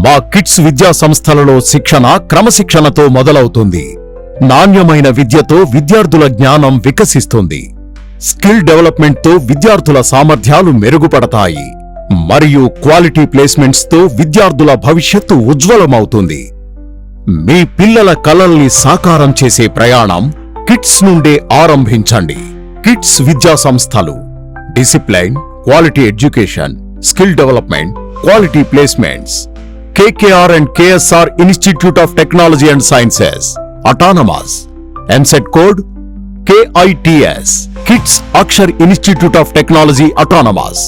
మా కిడ్స్ విద్యా సంస్థలలో శిక్షణ క్రమశిక్షణతో మొదలవుతుంది. నాణ్యమైన విద్యతో విద్యార్థుల జ్ఞానం వికసిస్తుంది. స్కిల్ డెవలప్మెంట్తో విద్యార్థుల సామర్థ్యాలు మెరుగుపడతాయి మరియు క్వాలిటీ ప్లేస్మెంట్స్తో విద్యార్థుల భవిష్యత్తు ఉజ్వలమవుతుంది. మీ పిల్లల కలల్ని సాకారం చేసే ప్రయాణం కిడ్స్ నుండే ఆరంభించండి. కిడ్స్ విద్యా సంస్థలు discipline, quality education, skill development, quality placements. KKR and KSR Institute of Technology and Sciences, Autonomous. MSET code KITS. Kids Akshar Institute of Technology, Autonomous.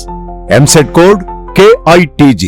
MSET code KITG.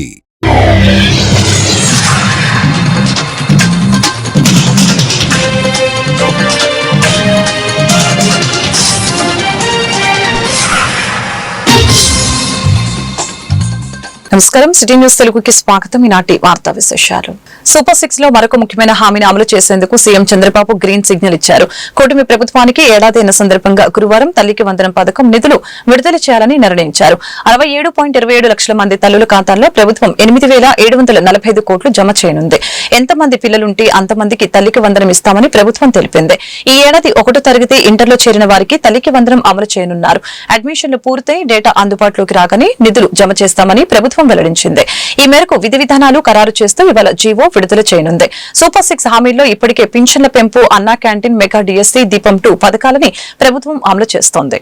నమస్కారం. సిటీ న్యూస్ తెలుగుకి స్వాగతం. ఈనాటి వార్తా విశేషాలు. Super 6 లో మరొక ముఖ్యమైన హామీని అమలు చేసేందుకు సీఎం చంద్రబాబు గ్రీన్ సిగ్నల్ ఇచ్చారు. కూటమి ప్రభుత్వానికి ఏడాది అయిన సందర్భంగా గురువారం తల్లికి వందనం పథకం నిధులు విడుదల చేయాలని నిర్ణయించారు. 67.27 లక్షల మంది తల్లుల ఖాతాల్లో ప్రభుత్వం 8,745 కోట్లు జమ చేయనుంది. ఎంతమంది పిల్లలుంటే అంతమందికి తల్లికి వందనం ఇస్తామని ప్రభుత్వం తెలిపింది. ఈ ఏడాది 1వ తరగతి ఇంటర్లో చేరిన వారికి తల్లికి వందనం అమలు చేయనున్నారు. అడ్మిషన్లు పూర్తయి డేటా అందుబాటులోకి రాగానే నిధులు జమ చేస్తామని ప్రభుత్వం వెల్లడించింది. ఈ మేరకు విధి విధానాలు ఖరారు చేస్తూ ఇవాళ జీవో విడుదల చేయనుంది. సూపర్ 6 హామీల్లో ఇప్పటికే పింఛన్ల పెంపు, అన్నా క్యాంటీన్, మెగా డిఎస్సీ, దీపం 2 పథకాలని ప్రభుత్వం అమలు చేస్తోంది.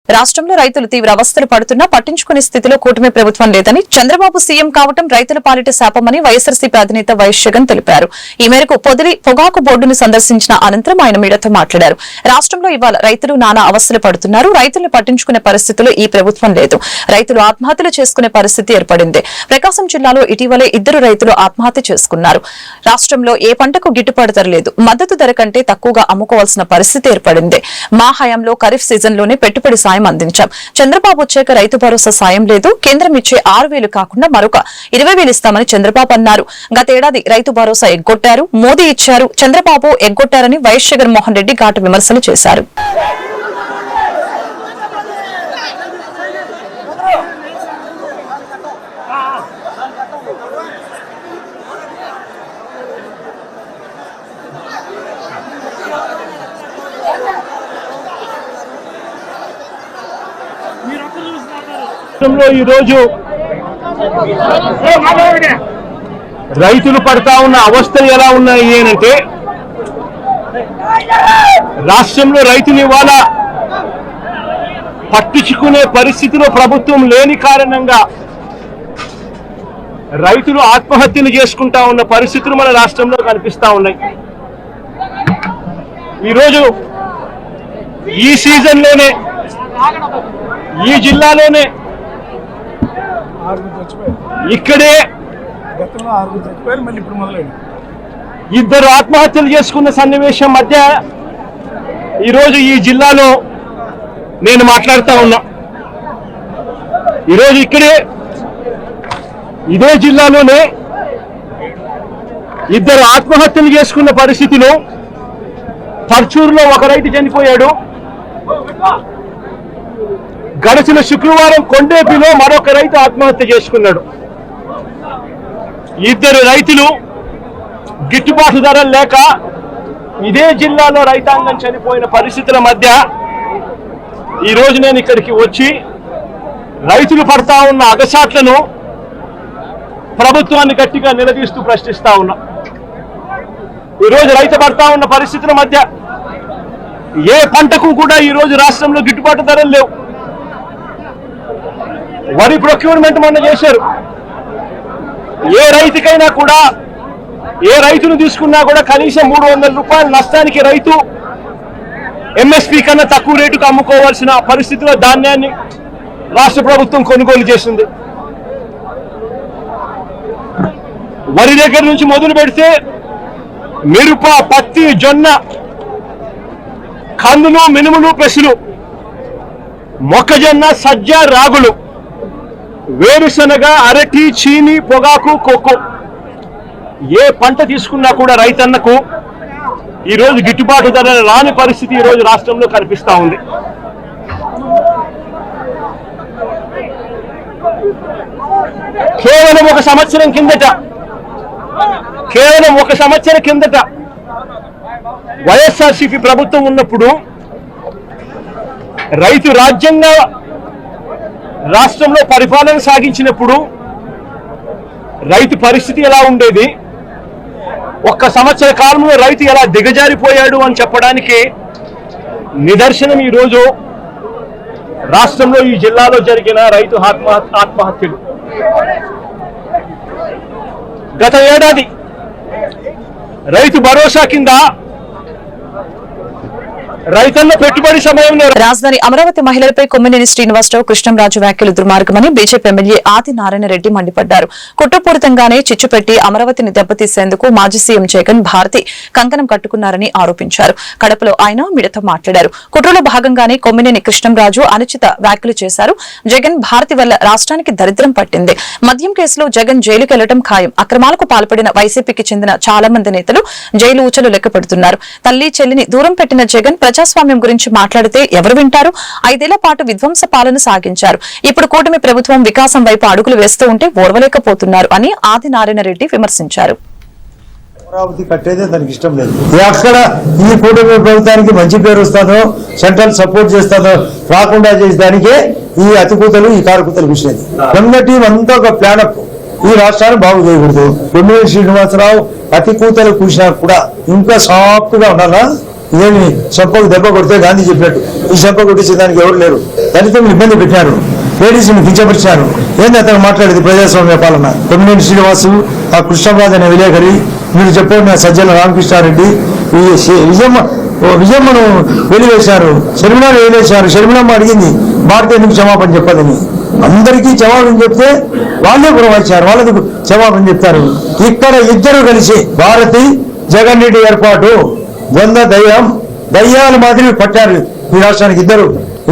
రాష్ట్రంలో రైతులు తీవ్ర అవస్థలు పడుతున్నా పట్టించుకునే స్థితిలో కూటమి ప్రభుత్వం లేదని, చంద్రబాబు సీఎం కావటం రైతుల పాలిట శాపమని వైఎస్ఆర్సీపీ అధినేత వైఎస్ జగన్ తెలిపారు. ఈ మేరకు పొదిలి పొగాకు బోర్డును సందర్శించిన అనంతరం ఆయన మీడియాతో మాట్లాడారు. రాష్ట్రంలో ఇవాళ రైతులు నానా అవస్థలు పడుతున్నారు. రైతులను పట్టించుకునే పరిస్థితిలో ఈ ప్రభుత్వం లేదు. రైతులు ఆత్మహత్యలు చేసుకునే పరిస్థితి ఏర్పడింది. ప్రకాశం జిల్లాలో ఇటీవలే 2 రైతులు ఆత్మహత్య చేసుకున్నారు. రాష్ట్రంలో ఏ పంటకు గిట్టుబాటు ధర లేదు. మద్దతు ధర కంటే తక్కువగా అమ్ముకోవాల్సిన పరిస్థితి ఏర్పడింది. మా హయాంలో ఖరీఫ్ సీజన్లోనే పెట్టుబడి సాయం అందించాం. చంద్రబాబు వచ్చాక రైతు భరోసా సాయం లేదు. కేంద్రం ఇచ్చే 6,000 కాకుండా మరొక 20,000 ఇస్తామని చంద్రబాబు అన్నారు. గతేడాది రైతు భరోసా ఎగ్గొట్టారు. మోదీ ఇచ్చారు, చంద్రబాబు ఎగ్గొట్టారని వైఎస్ జగన్మోహన్ రెడ్డి ఘాటు విమర్శలు చేశారు. ఈరోజు రైతులు పడతా ఉన్న అవస్థలు ఎలా ఉన్నాయి అంటే, రాష్ట్రంలో రైతులు ఇవాళ పట్టించుకునే పరిస్థితిలో ప్రభుత్వం లేని కారణంగా రైతులు ఆత్మహత్యలు చేసుకుంటా ఉన్న పరిస్థితులు మన రాష్ట్రంలో కనిపిస్తా ఉన్నాయి. ఈరోజు ఈ సీజన్లోనే ఈ జిల్లాలోనే ఇక్కడే 2 ఆత్మహత్యలు చేసుకున్న సన్నివేశం మధ్య ఈరోజు ఈ జిల్లాలో నేను మాట్లాడుతా ఉన్నా. ఈరోజు ఇక్కడే ఇదే జిల్లాలోనే 2 ఆత్మహత్యలు చేసుకున్న పరిస్థితిలో పర్చూరులో ఒక రైతు చనిపోయాడు. గడిచిన శుక్రవారం కొండేపిలో మరొక రైతు ఆత్మహత్య చేసుకున్నాడు. 2 రైతులు గిట్టుబాటు ధరలు లేక ఇదే జిల్లాలో రైతాంగం చనిపోయిన పరిస్థితుల మధ్య ఈరోజు నేను ఇక్కడికి వచ్చి రైతులు పడతా ఉన్న అగసాట్లను ప్రభుత్వాన్ని గట్టిగా నిలదీస్తూ ప్రశ్నిస్తా ఉన్నా. ఈరోజు రైతు పడతా ఉన్న పరిస్థితుల మధ్య ఏ పంటకు కూడా ఈరోజు రాష్ట్రంలో గిట్టుబాటు ధరలు లేవు. వరి ప్రొక్యూర్మెంట్ మొన్న చేశారు. ఏ రైతుకైనా కూడా, ఏ రైతును తీసుకున్నా కూడా కనీసం 300 రూపాయల నష్టానికి రైతు ఎంఎస్పీ కన్నా తక్కువ రేటుకు అమ్ముకోవాల్సిన పరిస్థితిలో ధాన్యాన్ని రాష్ట్ర ప్రభుత్వం కొనుగోలు చేసింది. వరి దగ్గర నుంచి మొదలు పెడితే మిరప, పత్తి, జొన్న, కందులు, మినుములు, పెసలు, మొక్కజొన్న, సజ్జ, రాగులు, వేరుశనగ, అరటి, చీని, పొగాకు, కోకో, ఏ పంట తీసుకున్నా కూడా రైతన్నకు ఈరోజు గిట్టుబాటు ధర రాని పరిస్థితి ఈరోజు రాష్ట్రంలో కనిపిస్తా ఉంది. కేవలం ఒక సంవత్సరం కిందట వైఎస్ఆర్సీపీ ప్రభుత్వం ఉన్నప్పుడు రైతు రాజ్యంగా రాష్ట్రంలో పరిపాలన సాగించినప్పుడు రైతు పరిస్థితి ఎలా ఉండేది, ఒక్క సంవత్సర కాలంలో రైతు ఎలా దిగజారిపోయాడు అని చెప్పడానికి నిదర్శనం ఈరోజు రాష్ట్రంలో ఈ జిల్లాలో జరిగిన రైతు ఆత్మహత్యలు. గత ఏడాది రైతు భరోసా కింద రైతన్న పెట్టుబడి సమయంలో రాజధాని అమరావతి మహిళలపై కొమ్మినేని శ్రీనివాసరావు కృష్ణంరాజు వ్యాఖ్యలు దుర్మార్గమని బీజేపీ ఎమ్మెల్యే ఆదినారాయణ రెడ్డి మండిపడ్డారు. కుట్రపూరితంగానే చిచ్చుపెట్టి అమరావతిని దెబ్బతీసేందుకు మాజీ సీఎం జగన్ భారతి కంకణం కట్టుకున్నారని ఆరోపించారు. కడపలో ఆయన మీడియాతో మాట్లాడారు. కుట్రలో భాగంగానే కొమ్మినేని కృష్ణంరాజు అనుచిత వ్యాఖ్యలు చేశారు. జగన్ భారతి వల్ల రాష్ట్రానికి దరిద్రం పట్టింది. మద్యం కేసులో జగన్ జైలుకు వెళ్లడం ఖాయం. అక్రమాలకు పాల్పడిన వైసీపీకి చెందిన చాలా మంది నేతలు జైలు ఊచలు లెక్కపెడుతున్నారు. తల్లి చెల్లిని దూరం పెట్టిన జగన్ ప్రజాస్వామ్యం గురించి మాట్లాడితే ఎవరు వింటారు? 5 ఏళ్ల పాటు విధ్వంస పాలన సాగించారు. ఇప్పుడు కూటమి ప్రభుత్వం వికాసం వైపు అడుగులు వేస్తూ ఉంటే ఓర్వలేకపోతున్నారు అని ఆదినారాయణ రెడ్డి విమర్శించారు. అమరావతి కట్టేదే దానికి ఇష్టం లేదు. ఎక్కడ ఈ కూటమి ప్రభుత్వానికి మంచి పేరు వస్తుందో, సెంట్రల్ సపోర్ట్ చేస్తుందో రాకుండా చేసేదానికే ఈ అతికూతలు, ఈ కారుకూతలు కూర్చునేది. దొంగ టీం అంతా ఒక ప్లానప్. ఈ రాష్ట్రాన్ని బాగు చేయకూడదు. కొమ్మినేని శ్రీనివాసరావు అతికూతలు కూర్చినా కూడా ఇంకా సాఫ్ట్ గా ఉండాలా. ఇదేమి చెంపకు దెబ్బ కొడితే గాంధీ చెప్పినట్టు ఈ చెంప కొట్టించే దానికి ఎవరు లేరు. దళితులు ఇబ్బంది పెట్టారు, లేడీస్ని కించపరిచారు. ఏంది అతను మాట్లాడేది ప్రజాస్వామ్య పాలన? కొమ్మినేని శ్రీనివాసు, ఆ కృష్ణరాజు అనే విలేకరి, మీరు చెప్పిన సజ్జల రామకృష్ణారెడ్డి, విజయమ్మను వెలివేశారు, షర్మిలాను వెలివేశారు. షర్మిలమ్మ అడిగింది భారతీయ ఎందుకు క్షమాపణ చెప్పదని. అందరికీ జవాబు చెప్తే వాళ్ళే పురమార్చారు, వాళ్ళకి క్షమాపణ చెప్తారు. ఇక్కడ ఇద్దరు కలిసి భారతి జగన్ రెడ్డి ఏర్పాటు దయ్యాల మాదిరి పట్టారు ఈ రాష్ట్రానికి.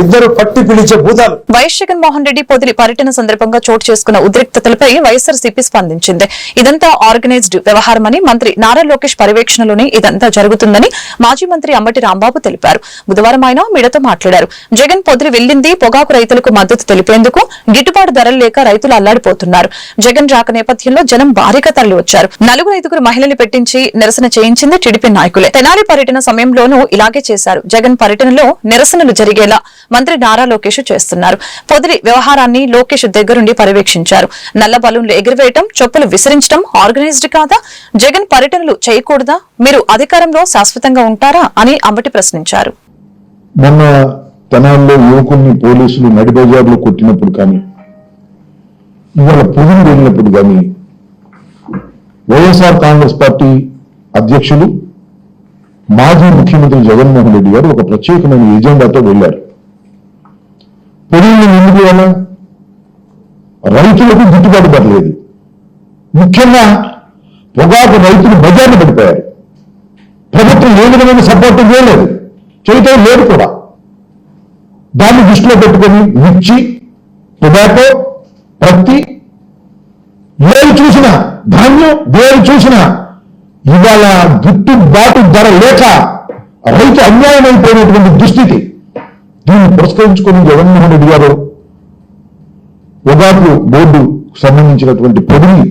ఇద్దరు పట్టి పిలిచే భూతాలు. వైఎస్ జగన్మోహన్ రెడ్డి పొదిలి పర్యటన సందర్భంగా చోటు చేసుకున్న ఉద్రిక్తతలపై వైఎస్ఆర్సీపీ స్పందించింది. ఇదంతా ఆర్గనైజ్డ్ వ్యవహారమని, మంత్రి నారా లోకేష్ పర్యవేక్షణలోనే ఇదంతా జరుగుతుందని మాజీ మంత్రి అంబటి రాంబాబు తెలిపారు. బుధవారం ఆయన మీడియాతో మాట్లాడారు. జగన్ పొదిలి వెళ్లింది పొగాకు రైతులకు మద్దతు తెలిపేందుకు. గిట్టుబాటు ధరలు లేక రైతులు అల్లాడిపోతున్నారు. జగన్ రాక నేపథ్యంలో జనం భారీగా తరలివచ్చారు. 4-5 మహిళలు పెట్టించి నిరసన చేయించింది టీడీపీ నాయకులే. తెనాలి పర్యటన సమయంలోనూ ఇలాగే చేశారు. జగన్ పర్యటనలో నిరసనలు జరిగేలా మంత్రి నారా లోకేష్ చేస్తున్నారు. పొదిలి వ్యవహారాన్ని లోకేష్ దగ్గరుండి పర్యవేక్షించారు. నల్ల బలూన్లు ఎగిరివేయటం, చొప్పులు విసిరించడం ఆర్గనైజ్డ్ కాదా? జగన్ పర్యటనలు చేయకూడదా? మీరు అధికారంలో శాశ్వతంగా ఉంటారా అని అంబటి ప్రశ్నించారు. మొన్న తెనాల్లో యువకుల్ని పోలీసులు నడిబజార్లో కొట్టినప్పుడు కానీ, ఇవాళ పొదిలి వెళ్ళినప్పుడు కానీ వైఎస్ఆర్ కాంగ్రెస్ పార్టీ అధ్యక్షులు మాజీ ముఖ్యమంత్రి జగన్మోహన్ రెడ్డి గారు ఒక ప్రత్యేకమైన ఎజెండాతో వెళ్లారు. పొదిలిని ఎందుకు వెళ్ళాలా? రైతులకు గిట్టుబాటు ధర లేదు. ముఖ్యంగా పొగాకు రైతులు బజార్లు పడిపోయారు. ప్రభుత్వం ఏ విధమైన సపోర్ట్ చేయలేదు, చేయటం లేదు కూడా. దాన్ని దృష్టిలో పెట్టుకొని మిర్చి, టొబాటో, పత్తి, ఏది చూసినా ధాన్యం, ఏది చూసినా ఇవాళ గిట్టుబాటు ధర లేక రైతు అన్యాయం అయిపోయినటువంటి దుస్థితి. దీన్ని పురస్కరించుకుని జగన్మోహన్ రెడ్డి గారు పొగాకు బోర్డు సంబంధించినటువంటి పొదిలి,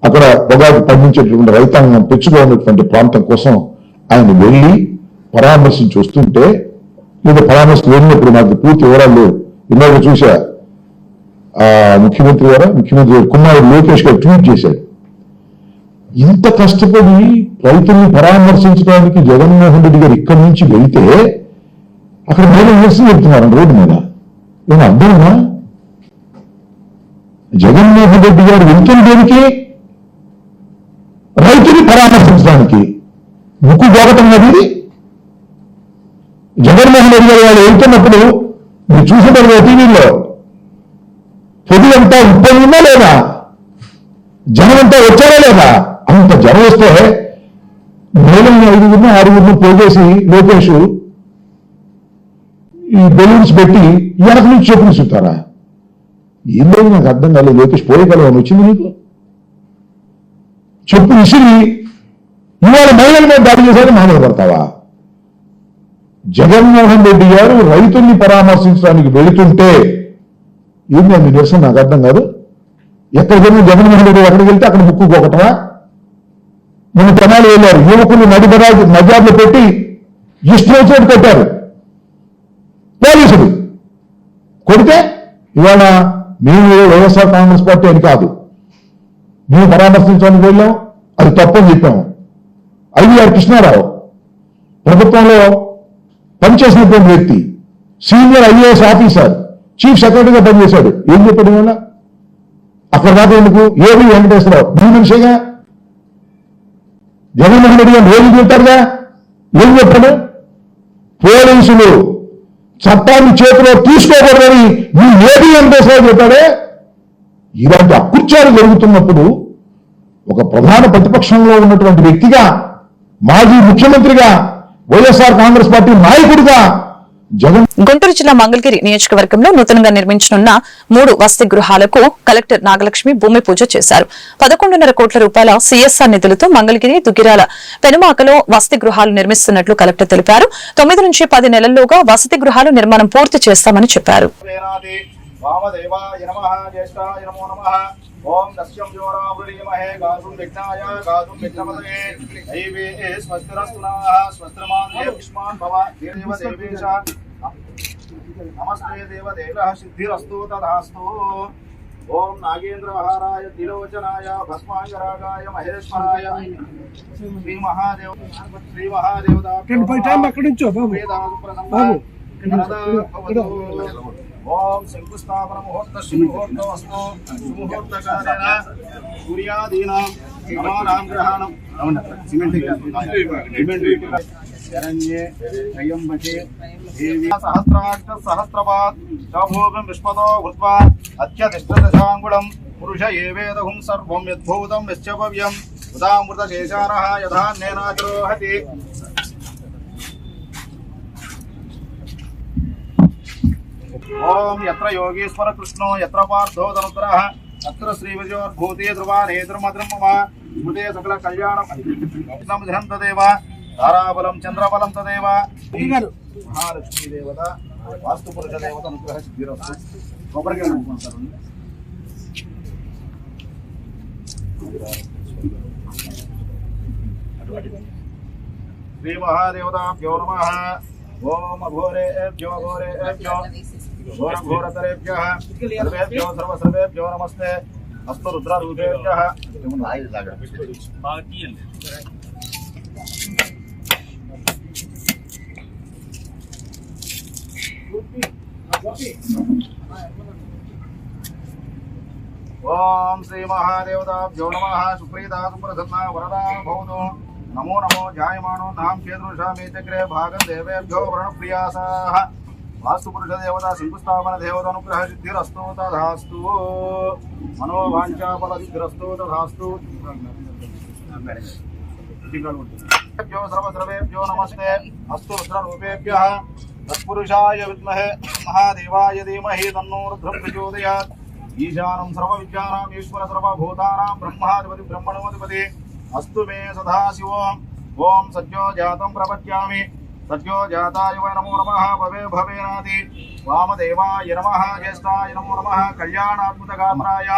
అక్కడ పొగాకు పండించేటటువంటి రైతాంగం పెచ్చుగా ఉన్నటువంటి ప్రాంతం కోసం ఆయన వెళ్లి పరామర్శించి వస్తుంటే, లేదా పరామర్శకు వెళ్ళినప్పుడు నాకు పూర్తి వివరాలు లేవు. ఇందాక చూసా ముఖ్యమంత్రి కుమారుడు లోకేష్ గారు ట్వీట్ చేశాడు. ఇంత కష్టపడి రైతుల్ని పరామర్శించడానికి జగన్మోహన్ రెడ్డి గారు ఇక్కడి నుంచి వెళ్తే అక్కడ మహిళలు నిరసన చెప్తున్నారు రోడ్డు మీద. ఏమన్నా అర్థమా? జగన్మోహన్ రెడ్డి గారు వెళ్తున్న దేనికి? రైతుని పరామర్శించడానికి. ముక్కు గోగటం అది. జగన్మోహన్ రెడ్డి గారు వాళ్ళు వెళ్తున్నప్పుడు మీరు చూసేటప్పుడు టీవీలో పొదిలంతా ఉప్పొందా లేదా, జనమంతా వచ్చారా లేదా? అంత జనం వస్తే మహిళల్ని 5-6 పోగేసి లోకేష్ ఈ బెలూన్స్ పెట్టి వెనక నుంచి చెప్పులు చూస్తారా? ఏం లేదు, నాకు అర్థం కాలేదు. లోకేష్ పోయగలవని వచ్చింది నీకు? చెప్పు విసిరి ఇవాళ మహిళల మీద దాడి చేశారు మామూలు పడతావా? జగన్మోహన్ రెడ్డి గారు రైతుల్ని పరామర్శించడానికి వెళుతుంటే ఏంటి మీ నిరసన? నాకు అర్థం కాదు. ఎక్కడికైనా జగన్మోహన్ రెడ్డి ఎక్కడికి వెళ్తే అక్కడ ముక్కుకోకటమా? మన తెనాలి వెళ్ళారు, యువకులు నజార్లు పెట్టి ఇష్టం కొట్టారు పోలీసులు. కొడితే ఇవాళ మేము వైఎస్ఆర్ కాంగ్రెస్ పార్టీ అని కాదు, మేము పరామర్శించడానికి వెళ్ళాం, అది తప్పని చెప్పాము. ఐవీఆర్ కృష్ణారావు ప్రభుత్వంలో పనిచేసినటువంటి వ్యక్తి, సీనియర్ ఐఏఎస్ ఆఫీసర్, చీఫ్ సెక్రటరీగా పనిచేశాడు. ఏం చెప్పాడు ఇవాళ? అక్కడ దాకా ఎందుకు? ఏవి వెంకటేశ్వరరావు మీ మనిషిగా జగన్మోహన్ రెడ్డి గారు రోజు చెప్తారుగా. ఏం చెప్పాడు? పోలీసులు చట్టాన్ని చేతిలో తీసుకోకూడదని మీ ఏది వెంకటేశ్వరరావు చెప్పాడే. ఇలాంటి అకృత్యాలు జరుగుతున్నప్పుడు ఒక ప్రధాన ప్రతిపక్షంలో ఉన్నటువంటి వ్యక్తిగా, మాజీ ముఖ్యమంత్రిగా, వైఎస్ఆర్ కాంగ్రెస్ పార్టీ నాయకుడిగా గుంటూరు జిల్లా మంగళగిరి నియోజకవర్గంలో నూతనంగా నిర్మించనున్న 3 వసతి గృహాలకు కలెక్టర్ నాగలక్ష్మి భూమి పూజ చేశారు. 11.5 కోట్ల రూపాయల సీఎస్ఆర్ నిధులతో మంగళగిరి, దుగ్గిరాల, పెనుమాకలో వసతి గృహాలు నిర్మిస్తున్నట్లు కలెక్టర్ తెలిపారు. 9 నుంచి 10 నెలల్లోగా వసతి గృహాలు నిర్మాణం పూర్తి చేస్తామని చెప్పారు. ఓం దస్యం జ్యోరావృణీమహే గాతుం విఘ్నాయ గాతుం విఘ్నపతయే దైవే స్వస్తిరస్తునాః స్వస్తిరమాన్యే పుష్మాన్ భవ దేవ దేవేశ నమస్తే దేవ దేవః సిద్ధిరస్తు తదాస్తు. ఓం నాగేంద్రహారాయ తిలోచనాయ భస్మాంగరాగాయ మహేశ్వరాయ శ్రీ మహాదేవతా ఓం శంకుస్థాపన ముహూర్త శుభముహూర్తమస్తు. శుభముహూర్తకాలేన సూర్యాదీనాం నమానాం గ్రహాణం శరణ్యే త్రయంబకే దేవి సహస్రాక్ష సహస్రపాత్ శభోగం విష్పతో వృత్వా అత్యతిష్టదశాంగుళం పురుష ఏవేదహుం సర్వం యద్భూతం యశ్చవ్యం ఉదామృత కేశారః యథాన్నేనాద్రోహతి. ఓం యత్ర యోగేశ్వర కృష్ణో యత్ర పార్థో ధనుద్రః తత్ర శ్రీవిజయోర్భూతే ధ్రువా నేత్రమద్రం మమ స్మృతే సకల కళ్యాణం ధనం తదేవ తారాబలం చంద్రబలం తదేవ. మహాలక్ష్మీ దేవత వాస్తు పురుష దేవత అనుగ్రహ సిద్ధిరస్తు. కొబ్బరికాయ అనుకుంటారు. శ్రీ మహాదేవతాభ్యో నమః. ఓం అఘోరేభ్యో ఘోరేభ్యో ఘోరఘోరతరేభ్యః సర్వేభ్యో సర్వసర్వేభ్యో నమస్తే. అస్తు రుద్రరూపేభ్యః. ఓం శ్రీ మహాదేవతాభ్యో నమః. సుప్రీతా సుప్రసన్నా వరదా భవతు. నమో నమో జాయమానో నాం కేతృషామి చక్రే భాగం దేవేభ్యో వరుణప్రియాసాః. వాస్తు పురుష దేవత శంకుస్థాపన దేవత అనుగ్రహ సిద్ధిరస్తు తదాస్తు. మనోవాంఛాఫల సిద్ధిరస్తు తదాస్తు. సర్వసర్వేభ్యో నమస్తే. అస్తు రుద్రరూపేభ్యః. తత్పురుషాయ విద్మహే మహాదేవాయ ధీమహి తన్నో రుద్రం ప్రచోదయాత్. ఈశానం సర్వవిద్యానాం ఈశ్వర సర్వభూతానాం బ్రహ్మాధిపతి బ్రహ్మణోధిపతి అస్తు మే సదాశివోం. ఓం సజ్జో జాతం ప్రపద్యామి. సజ్జో జాతాయ వై నమో నమః. భవే భవేనాది వామదేవాయ నమః. జ్యేష్ఠాయ నమో నమః. కళ్యాణాద్భుతగాత్రాయ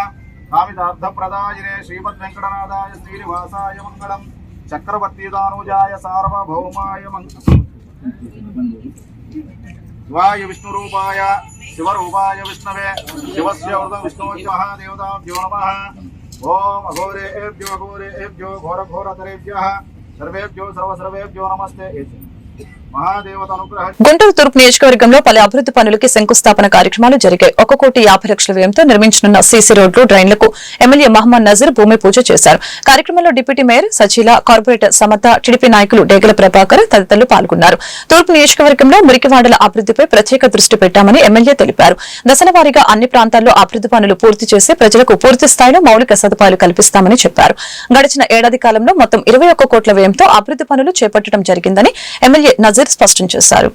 కామితార్థప్రదాయినే శ్రీమద్వెంకటనాథాయ శ్రీనివాసాయ మంగళం. చక్రవర్తిదానుజాయ సార్వభౌమాయ శివాయ విష్ణురూపాయ శివరూపాయ విష్ణవే శివస్య వృతం విష్ణు మహాదేవతాభ్యో నమః. ఓం అఘోరేభ్యో ఘోరేభ్యో ఘోరఘోరతరేభ్యః సర్వేభ్యో సర్వసర్వేభ్యో నమస్తే. మహాదేవత అనుగ్రహ. గుంటూరు తూర్పు నియోజకవర్గంలో పలు అభివృద్ధి పనులకి శంకుస్థాపన కార్యక్రమాలు జరిగాయి. 1,50,00,000 వ్యయంతో నిర్మించనున్న సీసీ రోడ్లు, డ్రైన్లకు ఎమ్మెల్యే మహమ్మద్ నజీర్ భూమి పూజ చేశారు. కార్యక్రమంలో deputy mayor Sachila, corporator Samatha, TDP నాయకులు డేగల ప్రభాకర్ తదితరులు పాల్గొన్నారు. తూర్పు నియోజకవర్గంలో మురికివాడల అభివృద్ధిపై ప్రత్యేక దృష్టి పెట్టామని ఎమ్మెల్యే తెలిపారు. దశల వారీగా అన్ని ప్రాంతాల్లో అభివృద్ధి పనులు పూర్తి చేసి ప్రజలకు పూర్తి స్థాయిలో మౌలిక సదుపాయాలు కల్పిస్తామని చెప్పారు. గడిచిన ఏడాది కాలంలో మొత్తం 21 కోట్ల వ్యయంతో అభివృద్ధి పనులు చేపట్టడం జరిగిందని ఎమ్మెల్యే నజీర్ స్పష్టం చేశారు.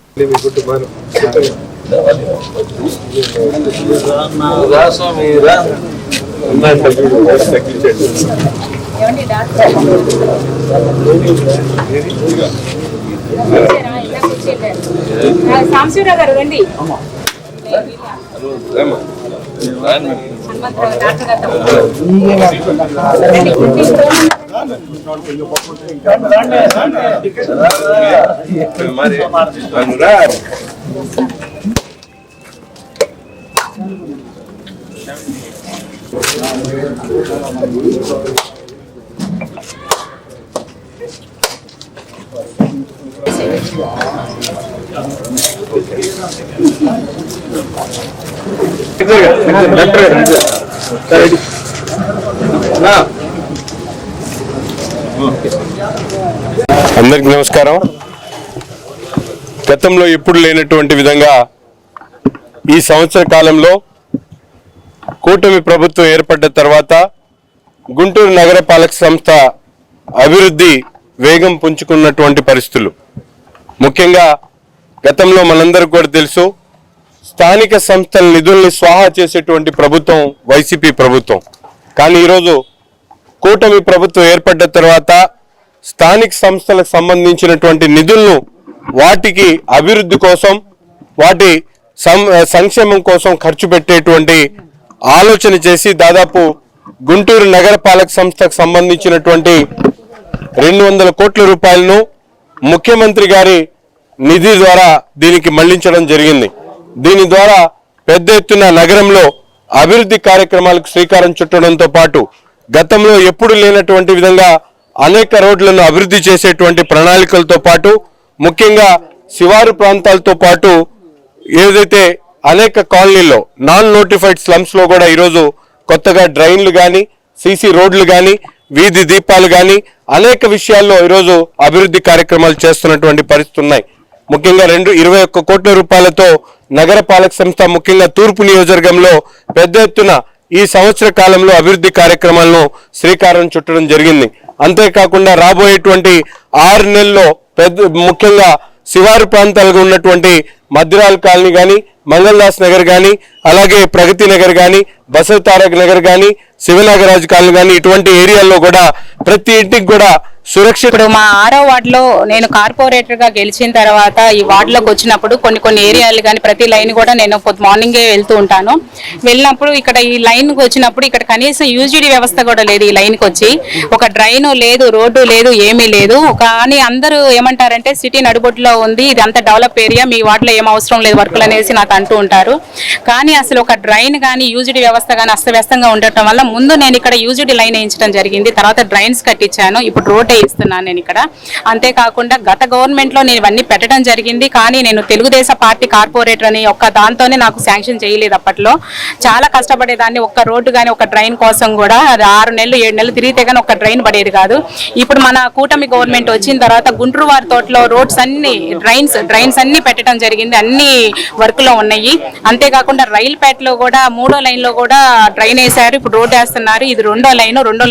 సాంశివరావు గారు రండి. అందరికి నమస్కారం. గతంలో ఎప్పుడు లేనటువంటి విధంగా ఈ సంవత్సర కాలంలో కూటమి ప్రభుత్వం ఏర్పడ్డ తర్వాత గుంటూరు నగరపాలక సంస్థ అభివృద్ధి వేగం పుంజుకున్నటువంటి పరిస్థితులు. ముఖ్యంగా గతంలో మనందరికీ కూడా తెలుసు, స్థానిక సంస్థల నిధుల్ని స్వాహా చేసేటువంటి ప్రభుత్వం వైసీపీ ప్రభుత్వం. కానీ ఈరోజు కూటమి ప్రభుత్వం ఏర్పడ్డ తర్వాత స్థానిక సంస్థలకు సంబంధించినటువంటి నిధులను వాటికి అభివృద్ధి కోసం, వాటి సంక్షేమం కోసం ఖర్చు పెట్టేటువంటి ఆలోచన చేసి దాదాపు గుంటూరు నగరపాలక సంస్థకు సంబంధించినటువంటి 200 కోట్ల రూపాయలను ముఖ్యమంత్రి గారి నిధి ద్వారా దీనికి మళ్లించడం జరిగింది. దీని ద్వారా పెద్ద ఎత్తున నగరంలో అభివృద్ధి కార్యక్రమాలకు శ్రీకారం చుట్టడంతో పాటు గతంలో ఎప్పుడు లేనటువంటి విధంగా అనేక రోడ్లను అభివృద్ధి చేసేటువంటి ప్రణాళికలతో పాటు ముఖ్యంగా శివారు ప్రాంతాలతో పాటు ఏదైతే అనేక కాలనీల్లో నాన్ నోటిఫైడ్ స్లమ్స్ లో కూడా ఈరోజు కొత్తగా డ్రైన్లు కానీ, సీసీ రోడ్లు కానీ, వీధి దీపాలు కానీ అనేక విషయాల్లో ఈరోజు అభివృద్ధి కార్యక్రమాలు చేస్తున్నటువంటి పరిస్థితులు ఉన్నాయి. ముఖ్యంగా 21 కోట్ల రూపాయలతో నగరపాలక సంస్థ ముఖ్యంగా తూర్పు నియోజకవర్గంలో పెద్ద ఎత్తున ఈ సంవత్సర కాలంలో అభివృద్ధి కార్యక్రమాలను శ్రీకారం చుట్టడం జరిగింది. అంతేకాకుండా రాబోయేటువంటి 6 నెలల్లో ముఖ్యంగా శివారు ప్రాంతాలుగా ఉన్నటువంటి మధ్యరాల్ కాలనీ కానీ, మంగళదాస్ నగర్ కానీ, అలాగే ప్రగతి నగర్ కానీ, బసవ తారక్ నగర్ కానీ, శివనాగరాజు కాలనీ కానీ ఇటువంటి ఏరియాల్లో కూడా ప్రతి ఇంటికి కూడా సురక్షిత. ఇప్పుడు మా 6వ వార్డులో నేను కార్పొరేటర్ గా గెలిచిన తర్వాత ఈ వార్డులోకి వచ్చినప్పుడు కొన్ని ఏరియాలు కానీ ప్రతి లైన్ కూడా నేను మార్నింగే వెళ్తూ ఉంటాను. వెళ్ళినప్పుడు ఇక్కడ ఈ లైన్ కి వచ్చినప్పుడు ఇక్కడ కనీసం యూజీడీ వ్యవస్థ కూడా లేదు. ఈ లైన్ కి వచ్చి ఒక డ్రైన్ లేదు, రోడ్డు లేదు, ఏమీ లేదు. కానీ అందరూ ఏమంటారంటే సిటీ నడుబొడ్డులో ఉంది, ఇది అంత డెవలప్ ఏరియా, మీ వార్డులో ఏం అవసరం లేదు వర్కులు అనేసి నాకు అంటూ ఉంటారు. కానీ అసలు ఒక డ్రైన్ కానీ యూజీడీ వ్యవస్థ కానీ అస్తవ్యస్తంగా ఉండటం వల్ల ముందు నేను ఇక్కడ యూజీడీ లైన్ వేయించడం జరిగింది. తర్వాత డ్రైన్స్ కట్టించాను, ఇప్పుడు రోడ్ ఇస్తున్నాను నేను ఇక్కడ. అంతేకాకుండా గత గవర్నమెంట్ లో నేను ఇవన్నీ పెట్టడం జరిగింది. కానీ నేను తెలుగుదేశం పార్టీ కార్పొరేటర్ అని ఒక్క దాంతోనే నాకు శాంక్షన్ చేయలేదు. అప్పట్లో చాలా కష్టపడేదాన్ని. ఒక్క రోడ్డు కానీ ఒక డ్రైన్ కోసం కూడా 6 నెలలు 7 నెలలు తిరిగితే కానీ ఒక డ్రైన్ పడేది కాదు. ఇప్పుడు మన కూటమి గవర్నమెంట్ వచ్చిన తర్వాత గుంటూరు వారి తోటలో రోడ్స్ అన్ని డ్రైన్స్ అన్ని పెట్టడం జరిగింది. అన్ని వర్క్ లో ఉన్నాయి. అంతేకాకుండా రైల్పేటలో కూడా 3వ లైన్ లో కూడా డ్రైన్ వేశారు. ఇప్పుడు రోడ్డు వేస్తున్నారు. ఇది 2వ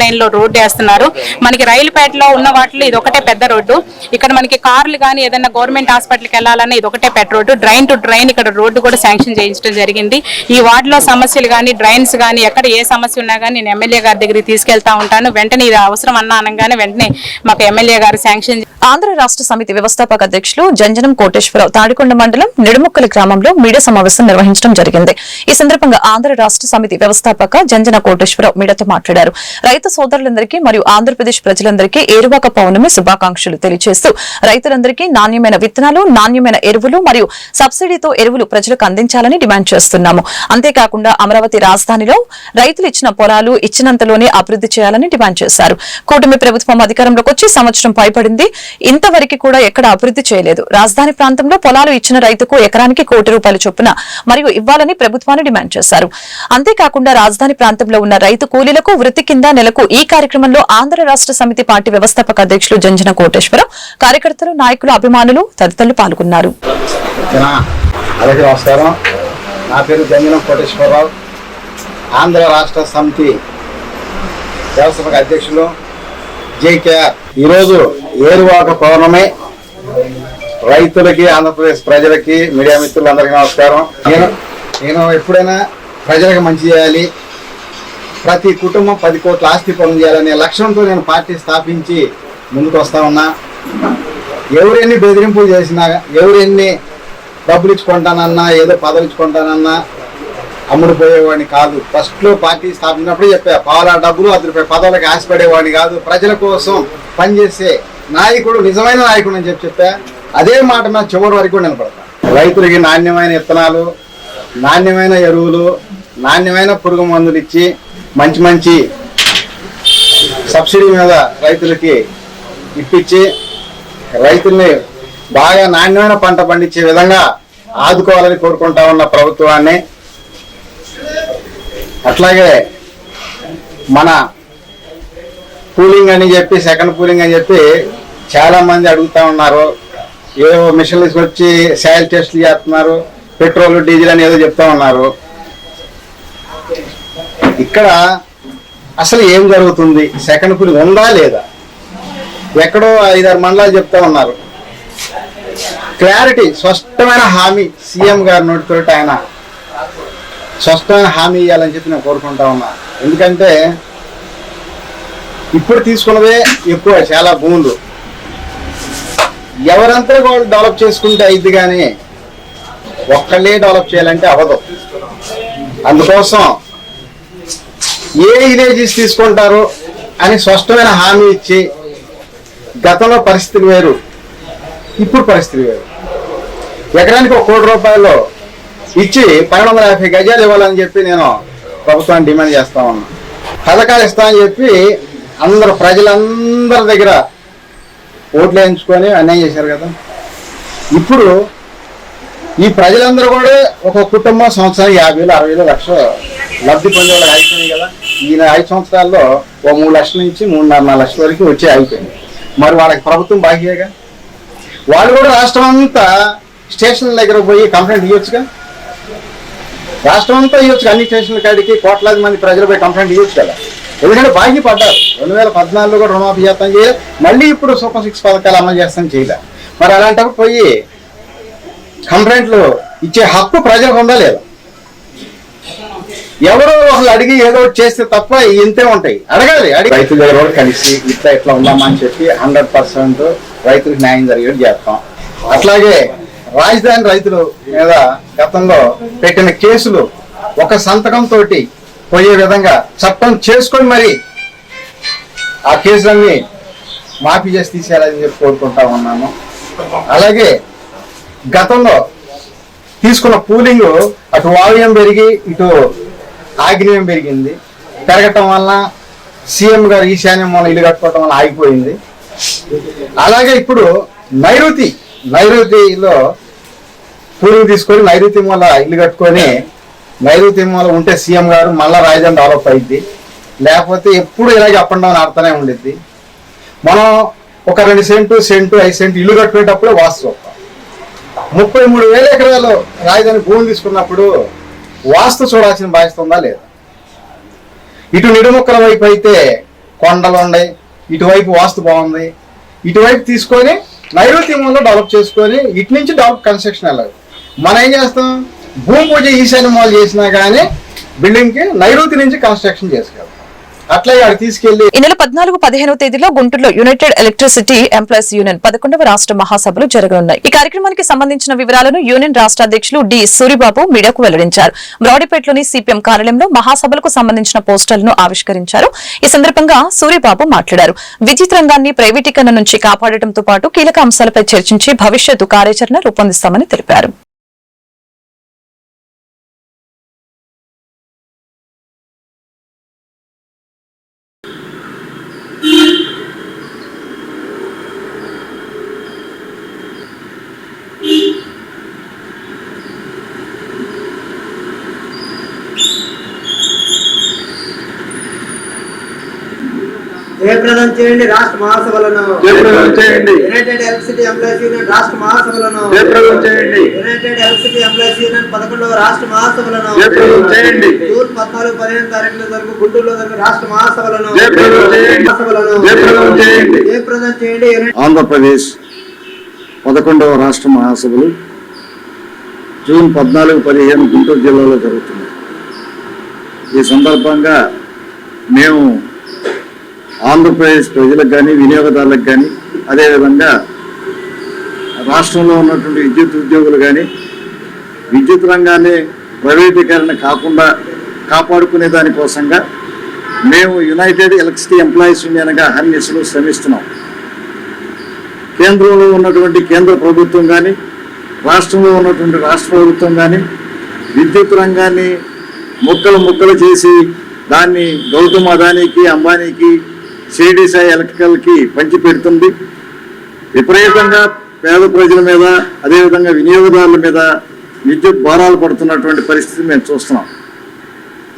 లైన్ లో రోడ్డు వేస్తున్నారు. మనకి రైల్పేటలో ఉన్న వాటిలో ఇది ఒకటే పెద్ద రోడ్డు. ఇక్కడ మనకి కార్లు కానీ ఏదైనా గవర్నమెంట్ హాస్పిటల్కి వెళ్ళాలన్నా ఇది ఒకటే పెద్ద రోడ్డు. డ్రైన్ టు డ్రైన్ ఇక్కడ రోడ్డు కూడా శాంక్షన్ చేయించడం జరిగింది. ఈ వార్డులో సమస్యలు కానీ డ్రైన్స్ కానీ ఎక్కడ ఏ సమస్య ఉన్నా కానీ నేను ఎమ్మెల్యే గారి దగ్గరికి తీసుకెళ్తా ఉంటాను. వెంటనే ఇది అవసరం అనగానే వెంటనే మాకు ఎమ్మెల్యే గారు శాంక్షన్. ఆంధ్ర రాష్ట్ర సమితి వ్యవస్థాపక అధ్యక్షులు జంజనం కోటేశ్వరరావు తాడికొండ మండలం నిడుముక్కల గ్రామంలో మీడియా సమావేశం నిర్వహించడం జరిగింది. ఈ సందర్భంగా ఆంధ్ర రాష్ట్ర సమితి వ్యవస్థాపక జంజన కోటేశ్వరరావు మీడియాతో మాట్లాడారు. రైతు సోదరులందరికీ మరియు ఆంధ్రప్రదేశ్ ప్రజలందరికీ ఏరువాక పౌర్ణమి శుభాకాంక్షలు తెలియజేస్తూ రైతులందరికీ నాణ్యమైన విత్తనాలు, నాణ్యమైన ఎరువులు మరియు సబ్సిడీతో ఎరువులు ప్రజలకు అందించాలని డిమాండ్ చేస్తున్నాము. అంతేకాకుండా అమరావతి రాజధానిలో రైతులు ఇచ్చిన పొలాలు ఇచ్చినంతలోనే అభివృద్ధి చేయాలని డిమాండ్ చేశారు. కూటమి ప్రభుత్వం అధికారంలోకి వచ్చి సంవత్సరం పైబడింది, ఇంతవరకు కూడా ఎక్కడ అభివృద్ధి చేయలేదు. రాజధాని ప్రాంతంలో పొలాలు ఇచ్చిన రైతుకు ఎకరానికి ₹1 కోటి చొప్పున మరియు ఇవ్వాలని ప్రభుత్వాన్ని డిమాండ్ చేశారు. అంతేకాకుండా రాజధాని ప్రాంతంలో ఉన్న రైతు కూలీలకు వృత్తి కింద నెలకు ఈ కార్యక్రమంలో ఆంధ్ర రాష్ట్ర సమితి పార్టీ వ్యవస్థాపక అధ్యక్షులు జంజన కోటేశ్వరరావు, కార్యకర్తలు, నాయకులు, అభిమానులు తదితరులు పాల్గొన్నారు. నమస్కారం. నా పేరు జంజన కోటేశ్వరరావు, ఆంధ్ర రాష్ట్ర సమితి వ్యవస్థాపక అధ్యక్షులు JKR. ఈరోజు ఏరువాక పౌర్ణమి రైతులకి, ఆంధ్రప్రదేశ్ ప్రజలకి, మీడియా మిత్రులందరికీ నమస్కారం. నేను ఎప్పుడైనా ప్రజలకు మంచి చేయాలి, ప్రతి కుటుంబం 10 కోట్ల ఆస్తి పనులు చేయాలనే లక్ష్యంతో నేను పార్టీ స్థాపించి ముందుకు వస్తా ఉన్నా. ఎవరెన్ని బెదిరింపులు చేసినా, ఎవరెన్ని డబ్బులు ఇచ్చుకుంటానన్నా, ఏదో పదవులు ఇచ్చుకుంటానన్నా అమ్ముడుపోయేవాడిని కాదు. ఫస్ట్లో పార్టీ స్థాపించినప్పుడే చెప్పా, పావుల డబ్బులు 10 రూపాయల పదవులకు ఆశపడేవాడిని కాదు, ప్రజల కోసం పనిచేసే నాయకుడు, నిజమైన నాయకుడు అని చెప్పా. అదే మాట నా చివరి వరకు నిలబడతా. రైతులకి నాణ్యమైన విత్తనాలు, నాణ్యమైన ఎరువులు, నాణ్యమైన పురుగు మందులు ఇచ్చి మంచి మంచి సబ్సిడీ మీద రైతులకి ఇప్పించి రైతుల్ని బాగా నాణ్యమైన పంట పండించే విధంగా ఆదుకోవాలని కోరుకుంటా ఉన్న ప్రభుత్వాన్ని. అట్లాగే మన పూలింగ్ అని చెప్పి, సెకండ్ పూలింగ్ అని చెప్పి చాలా మంది అడుగుతా ఉన్నారు. ఏవో మిషన్లు తీసుకొచ్చి సాయిల్ టెస్ట్లు చేస్తున్నారు, పెట్రోల్ డీజిల్ అని ఏదో చెప్తా ఉన్నారు. ఇక్కడ అసలు ఏం జరుగుతుంది, సెకండ్ పూలింగ్ ఉందా లేదా? ఎక్కడో 5-6 మండలాలు చెప్తా ఉన్నారు. క్లారిటీ, స్పష్టమైన హామీ సీఎం గారి నోటితో ఆయన స్పష్టమైన హామీ ఇవ్వాలని చెప్పి నేను కోరుకుంటా ఉన్నా. ఎందుకంటే ఇప్పుడు తీసుకున్నదే ఎక్కువ, చాలా భూములు ఎవరంతా వాళ్ళు డెవలప్ చేసుకుంటే అయింది, కానీ ఒక్కళ్ళే డెవలప్ చేయాలంటే అవ్వదు. అందుకోసం ఏ విలేజెస్ తీసుకుంటారు అని స్పష్టమైన హామీ ఇచ్చి, గతంలో పరిస్థితులు వేరు, ఇప్పుడు పరిస్థితి వేరు. ఎకరానికి 1 కోటి రూపాయలు ఇచ్చి 1250 గజాలు ఇవ్వాలని చెప్పి నేను ప్రభుత్వాన్ని డిమాండ్ చేస్తా ఉన్నా. పథకాలు ఇస్తామని చెప్పి అందరూ ప్రజలందరి దగ్గర ఓట్లు వేయించుకొని అన్యాయం చేశారు కదా. ఇప్పుడు ఈ ప్రజలందరూ కూడా ఒక కుటుంబం సంవత్సరానికి 50,000, 60,000, లక్షలు లబ్ధి పొందేవాళ్ళు అయిపోయింది కదా. ఈయన 5 సంవత్సరాల్లో 3 లక్షల నుంచి 3.5 లక్షల వరకు వచ్చి అయిపోయింది. మరి వాళ్ళకి ప్రభుత్వం బాకీగా, వాళ్ళు కూడా రాష్ట్రం అంతా స్టేషన్ల దగ్గర పోయి కంప్లైంట్ ఇవ్వచ్చుగా. రాష్ట్రం అంతా ఇవ్వచ్చు, అన్ని స్టేషన్ల కాడికి కోట్లాది మంది ప్రజలు పోయి కంప్లైంట్ ఇవ్వచ్చు కదా. ఎందుకంటే బాకీ పడ్డారు. 2014లో కూడా రుణమాఫీ చేస్తాం చేయలేదు, మళ్ళీ ఇప్పుడు సూపర్ 6 పథకాలు అమలు చేస్తాం చేయలే. మరి అలాంటప్పుడు పోయి కంప్లైంట్లు ఇచ్చే హక్కు ప్రజలకు ఉందా లేదా? ఎవరో ఒకళ్ళు అడిగి ఏదో చేస్తే తప్ప ఇంతే ఉంటాయి. అడగాలి, రైతుల దగ్గర కూడా కలిసి ఇట్లా ఉందామా అని చెప్పి 100% రైతులకు న్యాయం జరిగేది చేస్తాం. అట్లాగే రాజధాని రైతుల మీద గతంలో పెట్టిన కేసులు ఒక సంతకంతో పోయే విధంగా చట్టం చేసుకొని మరి ఆ కేసులన్నీ మాఫీ చేసి తీసేయాలని చెప్పి కోరుకుంటా ఉన్నాను. అలాగే గతంలో తీసుకున్న పూలింగ్ అటు వాయువ్యం పెరిగి ఇటు ఆగ్నేయం పెరిగింది. పెరగటం వల్ల సీఎం గారు ఈశాన్యం వల్ల ఇల్లు కట్టుకోవటం వల్ల ఆగిపోయింది. అలాగే ఇప్పుడు నైరుతిలో పూలింగ్ తీసుకొని నైరుతి వల్ల ఇల్లు కట్టుకొని నైరుతి మూల ఉంటే సీఎం గారు మళ్ళా రాజధాని డెవలప్ అయింది. లేకపోతే ఎప్పుడు ఇలాగే అప్ అండ్ డౌన్ ఆడుతూనే ఉండిద్ది. మనం ఒక 2 సెంటు 5 సెంటు ఇల్లు కట్టుకునేటప్పుడే వాస్తు 33,000 ఎకరాలు రాజధాని భూమి తీసుకున్నప్పుడు వాస్తు చూడాల్సిన బాధ్యత ఉందా లేదా? ఇటు నిడుముక్కల వైపు అయితే కొండలు ఉన్నాయి, ఇటువైపు వాస్తు బాగుంది, ఇటువైపు తీసుకొని నైరుతి మూలలో డెవలప్ చేసుకొని ఇటు నుంచి డెవలప్ కన్స్ట్రక్షన్ వెళ్ళాలి. మనం ఏం చేస్తాం, భూమి పూజ ఈశాన్య మూల చేసినా కానీ బిల్డింగ్ కి నైరుతి నుంచి కన్స్ట్రక్షన్ చేసుకోవాలి. అట్లా అక్కడ తీసుకెళ్లి ఈ నెల 14, 15వ తేదీలో గుంటూరులో యునైటెడ్ ఎలక్ట్రిసిటీ ఎంప్లాయీస్ యూనియన్ 11వ రాష్ట్ర మహాసభలు జరగనున్నాయి. ఈ కార్యక్రమానికి సంబంధించిన వివరాలను యూనియన్ రాష్ట్ర అధ్యక్షులు డి సూరిబాబు మీడియాకు వెల్లడించారు. బ్రాడీపేటలోని సిపిఎం కార్యాలయంలో మహాసభలకు సంబంధించిన పోస్టర్లను ఆవిష్కరించారు. ఈ సందర్భంగా సూరిబాబు మాట్లాడారు. విద్యుత్ రంగాన్ని ప్రైవేటీకరణ నుంచి కాపాడటంతో పాటు కీలక అంశాలపై చర్చించి భవిష్యత్తు కార్యాచరణ రూపొందిస్తామని తెలిపారు. జయప్రదం చేయండి రాష్ట్ర మహాసభలను, జయప్రదం చేయండి. యునైటెడ్ ఎలక్ట్రిసిటీ ఎంప్లాయీస్ యూనియన్ రాష్ట్ర మహాసభలను జయప్రదం చేయండి. యునైటెడ్ ఎలక్ట్రిసిటీ ఎంప్లాయీస్ యూనియన్ 11వ రాష్ట్ర మహాసభలను జయప్రదం చేయండి. జూన్ 14, 15 తారీఖుల వరకు గుంటూరులో జరిగే రాష్ట్ర మహాసభలను జయప్రదం చేయండి. జయప్రదం చేయండి. జయప్రదం చేయండి. ఆంధ్రప్రదేశ్ 11వ రాష్ట్ర మహాసభలు జూన్ 14-15 గుంటూరు జిల్లాలో జరుగుతుంది. ఈ సందర్భంగా మేము ఆంధ్రప్రదేశ్ ప్రజలకు కానీ వినియోగదారులకు కానీ అదేవిధంగా రాష్ట్రంలో ఉన్నటువంటి విద్యుత్ ఉద్యోగులు కానీ విద్యుత్ రంగాన్ని ప్రైవేటీకరణ కాకుండా కాపాడుకునే దానికోసంగా మేము యునైటెడ్ ఎలక్ట్రిసిటీ ఎంప్లాయీస్ యూనియన్గా అహర్నిశలు శ్రమిస్తున్నాం. కేంద్రంలో ఉన్నటువంటి కేంద్ర ప్రభుత్వం కానీ రాష్ట్రంలో ఉన్నటువంటి రాష్ట్ర ప్రభుత్వం కానీ విద్యుత్ రంగాన్ని ముక్కలు చేసి దాన్ని గౌతమ్ అదానీకి అంబానీకి షిరిడి సాయి ఎలక్ట్రికల్కి పంచి పెడుతుంది. విపరీతంగా పేద ప్రజల మీద అదేవిధంగా వినియోగదారుల మీద విద్యుత్ భారాలు పడుతున్నటువంటి పరిస్థితి మేము చూస్తున్నాం.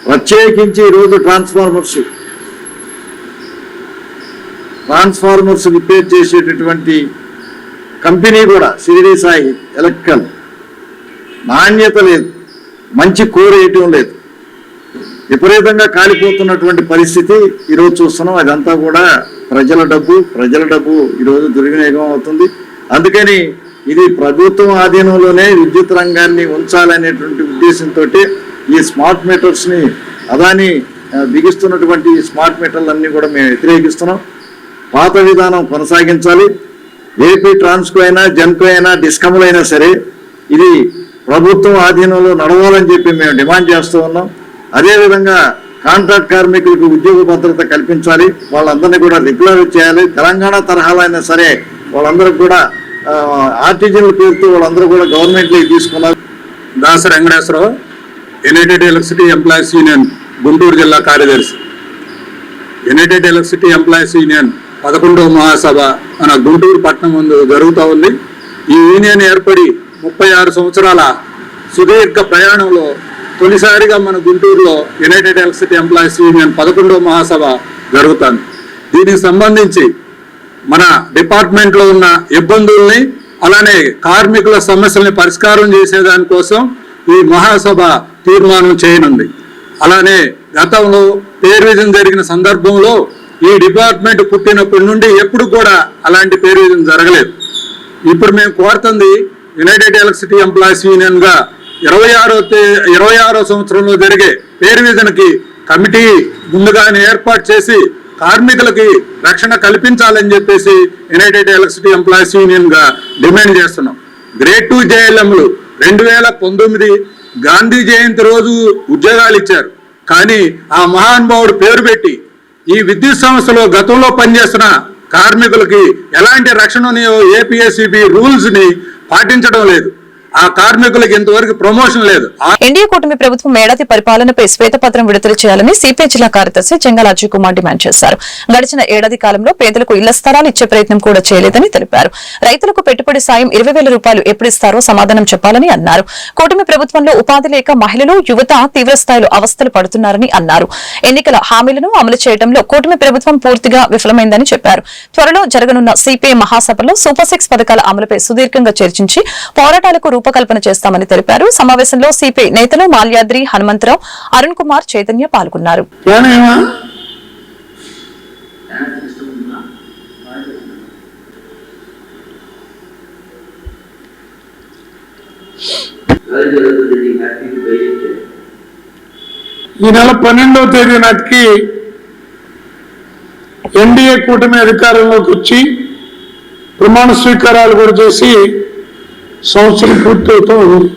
ప్రత్యేకించి ఈరోజు ట్రాన్స్ఫార్మర్స్ రిపేర్ చేసేటటువంటి కంపెనీ కూడా షిరిడి సాయి ఎలక్ట్రికల్ నాణ్యత లేదు, మంచి కోర్ వేయటం లేదు, విపరీతంగా కాలిపోతున్నటువంటి పరిస్థితి ఈరోజు చూస్తున్నాం. అదంతా కూడా ప్రజల డబ్బు ఈరోజు దుర్వినియోగం అవుతుంది. అందుకని ఇది ప్రభుత్వం ఆధీనంలోనే విద్యుత్ రంగాన్ని ఉంచాలనేటువంటి ఉద్దేశంతో ఈ స్మార్ట్ మీటర్స్ని అదాని బిగిస్తున్నటువంటి స్మార్ట్ మీటర్లన్నీ కూడా మేము వ్యతిరేకిస్తున్నాం. పాత విధానం కొనసాగించాలి. ఏపీ ట్రాన్స్కో అయినా జెన్కో అయినా డిస్కమ్లు అయినా సరే ఇది ప్రభుత్వం ఆధీనంలో నడవాలని చెప్పి మేము డిమాండ్ చేస్తూ ఉన్నాం. అదేవిధంగా కాంట్రాక్ట్ కార్మికులకు ఉద్యోగ భద్రత కల్పించాలి, వాళ్ళందరినీ కూడా రెగ్యులర్ చేయాలి. తెలంగాణ తరహాలో అయినా సరే వాళ్ళందరికీ కూడా ఆర్టిజన్ల పేరుతో వాళ్ళందరూ కూడా గవర్నమెంట్లోకి తీసుకున్నారు. Dasa Venkateswararao, united electricity employees union Guntur జిల్లా కార్యదర్శి. యునైటెడ్ ఎలక్ట్రిసిటీ ఎంప్లాయీస్ యూనియన్ 11వ మహాసభ మన గుంటూరు పట్టణం ముందు జరుగుతూ ఉంది. ఈ యూనియన్ ఏర్పడి 36 సంవత్సరాల సుదీర్ఘ ప్రయాణంలో తొలిసారిగా మన గుంటూరులో యునైటెడ్ ఎలక్ట్రిసిటీ ఎంప్లాయీస్ యూనియన్ 11వ మహాసభ జరుగుతుంది. దీనికి సంబంధించి మన డిపార్ట్మెంట్లో ఉన్న ఇబ్బందుల్ని అలానే కార్మికుల సమస్యల్ని పరిష్కారం చేసేదానికోసం ఈ మహాసభ తీర్మానం చేయనుంది. అలానే గతంలో పే రివిజన్ జరిగిన సందర్భంలో ఈ డిపార్ట్మెంట్ పుట్టినప్పటి నుండి ఎప్పుడు కూడా అలాంటి పే రివిజన్ జరగలేదు. ఇప్పుడు మేము కోరుతుంది యునైటెడ్ ఎలక్ట్రిసిటీ ఎంప్లాయీస్ యూనియన్గా 26వ సంవత్సరంలో జరిగే పే రివిజన్కి కమిటీ ముందుగానే ఏర్పాటు చేసి కార్మికులకి రక్షణ కల్పించాలని చెప్పేసి యునైటెడ్ ఎలక్ట్రిసిటీ ఎంప్లాయీస్ యూనియన్గా డిమాండ్ చేస్తున్నాం. గ్రేడ్ 2 జేఎల్ఎంలు 2019 గాంధీ జయంతి రోజు ఉద్యోగాలు ఇచ్చారు. కానీ ఆ మహానుభావుడు పేరు పెట్టి ఈ విద్యుత్ సంస్థలో గతంలో పనిచేస్తున్న కార్మికులకి ఎలాంటి రక్షణ ఉన్నాయో ఏపీఎస్సీబీ రూల్స్ ని పాటించడం లేదు. ఆ కార్మికులకు ఇంతవరకు ప్రమోషన్ లేదు. ఎన్డీఏ కూటమి ప్రభుత్వం ఏడాది పరిపాలనపై శ్వేతపత్రం విడుదల చేయాలని సిపిఐ జిల్లా కార్యదర్శి జంగాల అజయ్ కుమార్ డిమాండ్ చేశారు. గడిచిన ఏడాది కాలంలో పేదలకు ఇళ్ల స్థలాలు ఇచ్చే ప్రయత్నం కూడా చేయలేదని తెలిపారు. రైతులకు పెట్టుబడి సాయం 20,000 రూపాయలు ఎప్పుడిస్తారో సమాధానం చెప్పాలని అన్నారు. కూటమి ప్రభుత్వంలో ఉపాధి లేక మహిళలు యువత తీవ్రస్థాయిలో అవస్థలు పడుతున్నారని అన్నారు. ఎన్నికల హామీలను అమలు చేయడంలో కూటమి ప్రభుత్వం పూర్తిగా విఫలమైందని చెప్పారు. త్వరలో జరగనున్న సిపిఐ మహాసభలో సూపర్ 6 పథకాల అమలుపై సుదీర్ఘంగా చర్చించి పోరాటాలకు రూపకల్పన చేస్తామని తెలిపారు. సమావేశంలో సిపిఐ నేతలు మాల్యాద్రి, హనుమంతరావు, అరుణ్ కుమార్, చైతన్య పాల్గొన్నారు. ఈ నెల 12వ తేదీ నాటికి ఎన్డీఏ కూటమి అధికారంలోకి వచ్చి ప్రమాణ స్వీకారాలు కూడా చేసి సంవత్సరం పూర్తవుతూ ఉంది.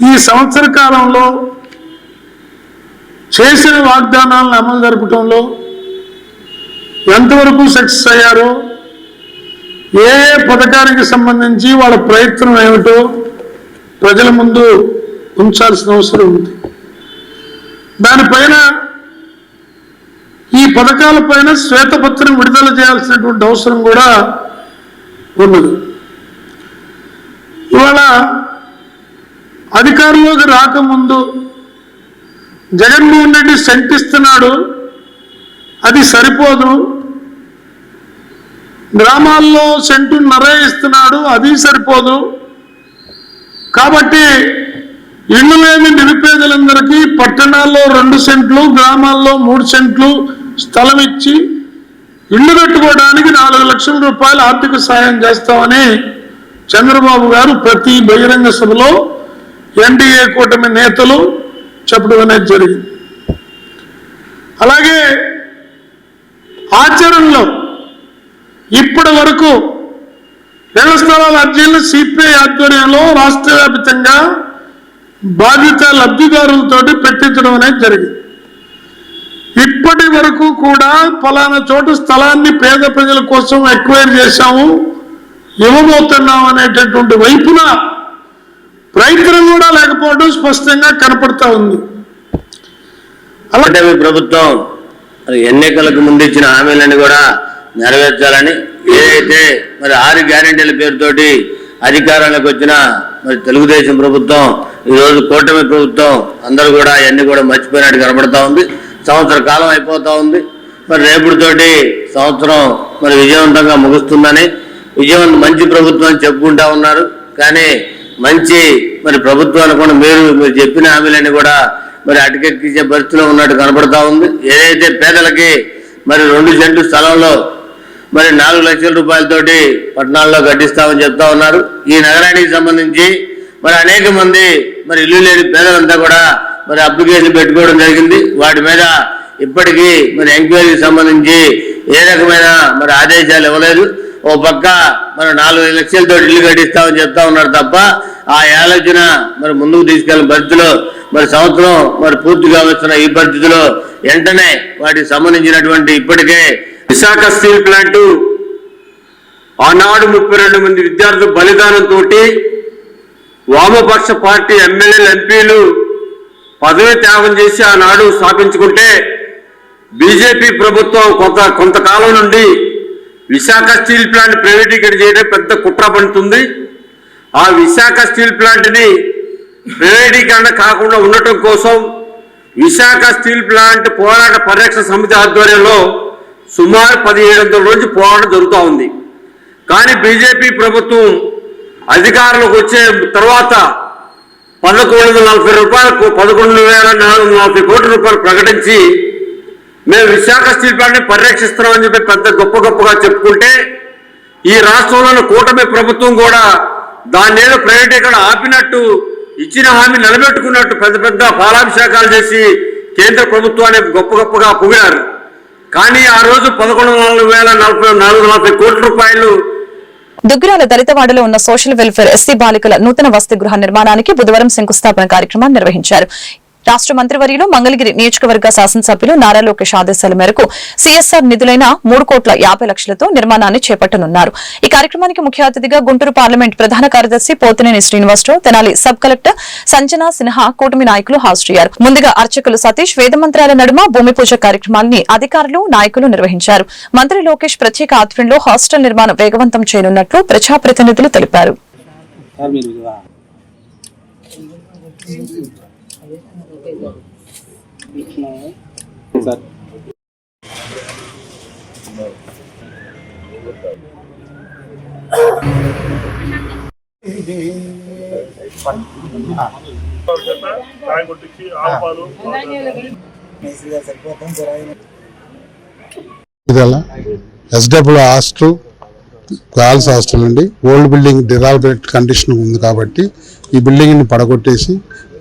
ఈ సంవత్సర కాలంలో చేసిన వాగ్దానాలను అమలు జరపడంలో ఎంతవరకు సక్సెస్ అయ్యారో, ఏ పథకానికి సంబంధించి వాళ్ళ ప్రయత్నం ఏమిటో ప్రజల ముందు ఉంచాల్సిన అవసరం ఉంది. దానిపైన ఈ పథకాలపైన శ్వేతపత్రం విడుదల చేయాల్సినటువంటి అవసరం కూడా ఉన్నది. ఇవాళ అధికారంలోకి రాకముందు జగన్మోహన్ రెడ్డి శంకిస్తున్నాడు, అది సరిపోదు. గ్రామాల్లో సెంటున్నర ఇస్తున్నాడు, అది సరిపోదు. కాబట్టి ఇళ్ళు లేని నిరుపేదలందరికీ పట్టణాల్లో 2 సెంట్లు, గ్రామాల్లో 3 సెంట్లు స్థలం ఇచ్చి ఇళ్లు కట్టుకోవడానికి 4 లక్షల రూపాయలు ఆర్థిక సాయం చేస్తామని చంద్రబాబు గారు ప్రతి బహిరంగ సభలో ఎన్డీఏ కూటమి నేతలు చెప్పడం అనేది జరిగింది. అలాగే ఆచరణలో ఇప్పటి వరకు ఇళ్ల స్థలాల అర్జీలు సిపిఐ ఆధ్వర్యంలో రాష్ట్ర వ్యాప్తంగా బాధిత లబ్ధిదారులతోటి పెట్టించడం అనేది జరిగింది. ఇప్పటి వరకు కూడా ఫలానా చోటు స్థలాన్ని పేద ప్రజల కోసం ఎక్వైర్ చేశాము, ఇవ్వబోతున్నాం అనేటటువంటి వైపున ప్రయత్నం కూడా లేకపోవడం స్పష్టంగా కనపడతా ఉంది. అలాంటి ప్రభుత్వం ఎన్నికలకు ముందు ఇచ్చిన హామీలను కూడా నెరవేర్చాలని, ఏదైతే మరి 6 గ్యారెంటీల పేరుతోటి అధికారంలోకి వచ్చిన మరి తెలుగుదేశం ప్రభుత్వం, ఈరోజు కూటమి ప్రభుత్వం అందరూ కూడా అవన్నీ కూడా మర్చిపోయినట్టు కనబడతా ఉంది. సంవత్సర కాలం అయిపోతా ఉంది. మరి రేపుతోటి సంవత్సరం మరి విజయవంతంగా ముగుస్తుందని, మంచి ప్రభుత్వం అని చెప్పుకుంటా ఉన్నారు. కానీ మంచి మరి ప్రభుత్వం అనుకున్న మీరు చెప్పిన హామీలన్నీ కూడా మరి అటకెక్కించే పరిస్థితిలో ఉన్నట్టు కనబడతా ఉంది. ఏదైతే పేదలకి మరి 2 సెంట్లు స్థలంలో మరి 4 లక్షల రూపాయలతోటి పట్టణాల్లో కట్టిస్తామని చెప్తా ఉన్నారు. ఈ నగరానికి సంబంధించి మరి అనేక మంది మరి ఇల్లు లేని పేదలంతా కూడా మరి అప్లికేషన్ పెట్టుకోవడం జరిగింది. వాటి మీద ఇప్పటికీ మరి ఎంక్వైరీకి సంబంధించి ఏ రకమైన మరి ఆదేశాలు ఇవ్వలేదు. ఓ పక్క మరి 4 లక్షలతో ఇల్లు కట్టిస్తామని చెప్తా ఉన్నారు తప్ప ఆ ఆలోచన మరి ముందుకు తీసుకెళ్లిన పరిస్థితిలో మరి సంవత్సరం మరి పూర్తిగా వస్తున్న ఈ పరిస్థితిలో వెంటనే వాటికి సంబంధించినటువంటి ఇప్పటికే విశాఖ స్టీల్ ప్లాంటు ఆనాడు 32 మంది విద్యార్థుల బలిదానంతో వామపక్ష పార్టీ ఎమ్మెల్యేలు, ఎంపీలు పదవి త్యాగం చేసి ఆనాడు స్థాపించుకుంటే బీజేపీ ప్రభుత్వం కొంతకాలం నుండి విశాఖ స్టీల్ ప్లాంట్ ప్రైవేటీకరణ చేయడం పెద్ద కుట్ర పడుతుంది. ఆ విశాఖ స్టీల్ ప్లాంట్ని ప్రైవేటీకరణ కాకుండా ఉండటం కోసం విశాఖ స్టీల్ ప్లాంట్ పోరాట పరిరక్షణ సమితి ఆధ్వర్యంలో సుమారు 1700 రోజులు పోరాటం జరుగుతూ ఉంది. కానీ బీజేపీ ప్రభుత్వం అధికారంలోకి వచ్చే తర్వాత 11,440 కోట్ల రూపాయలు ప్రకటించి మేము విశాఖ స్టీల్ ప్లాంట్ని పరిరక్షిస్తున్నామని చెప్పి పెద్ద గొప్పగా చెప్పుకుంటే ఈ రాష్ట్రంలోని కూటమి ప్రభుత్వం కూడా దాన్ని ఏదో ప్రైవేటీకరణ ఆపినట్టు, ఇచ్చిన హామీ నిలబెట్టుకున్నట్టు పెద్ద పాలాభిషేకాలు చేసి కేంద్ర ప్రభుత్వాన్ని గొప్పగా పొగిడారు. కానీ ఆ రోజు 11,440 కోట్ల రూపాయలు దుగ్గిరాల దళితవాడలో ఉన్న సోషల్ వెల్ఫేర్ ఎస్సీ బాలికల నూతన వసతి గృహ నిర్మాణానికి బుధవారం శంకుస్థాపన కార్యక్రమాన్ని నిర్వహించారు. రాష్ట్ర మంత్రివర్యులు మంగళగిరి నియోజకవర్గ శాసనసభ్యులు నారా లోకేష్ ఆదేశాల మేరకు సీఎస్ఆర్ నిధులైన 3,50,00,000తో నిర్మాణాన్ని చేపట్టనున్నారు. ఈ కార్యక్రమానికి ముఖ్య అతిథిగా గుంటూరు పార్లమెంట్ ప్రధాన కార్యదర్శి పోతినేని శ్రీనివాసరావు, తెనాలి సబ్ కలెక్టర్ సంజనా సిన్హా, కూటమి నాయకులు హాజరయ్యారు. ముందుగా అర్చకులు సతీష్ వేదమంత్రాల నడుమ భూమి పూజ కార్యక్రమాన్ని అధికారులు, నాయకులు నిర్వహించారు. మంత్రి లోకేష్ ప్రత్యేక ఆధ్వర్యంలో హాస్టల్ నిర్మాణం వేగవంతం చేయనున్నట్లు ప్రజాప్రతినిధులు తెలిపారు. ఎస్డబ్ల్యూ హాస్టల్, గర్ల్స్ హాస్టల్ అండి. ఓల్డ్ బిల్డింగ్ డిరాల్బెట్ కండిషన్ ఉంది కాబట్టి ఈ బిల్డింగ్ని పడగొట్టేసి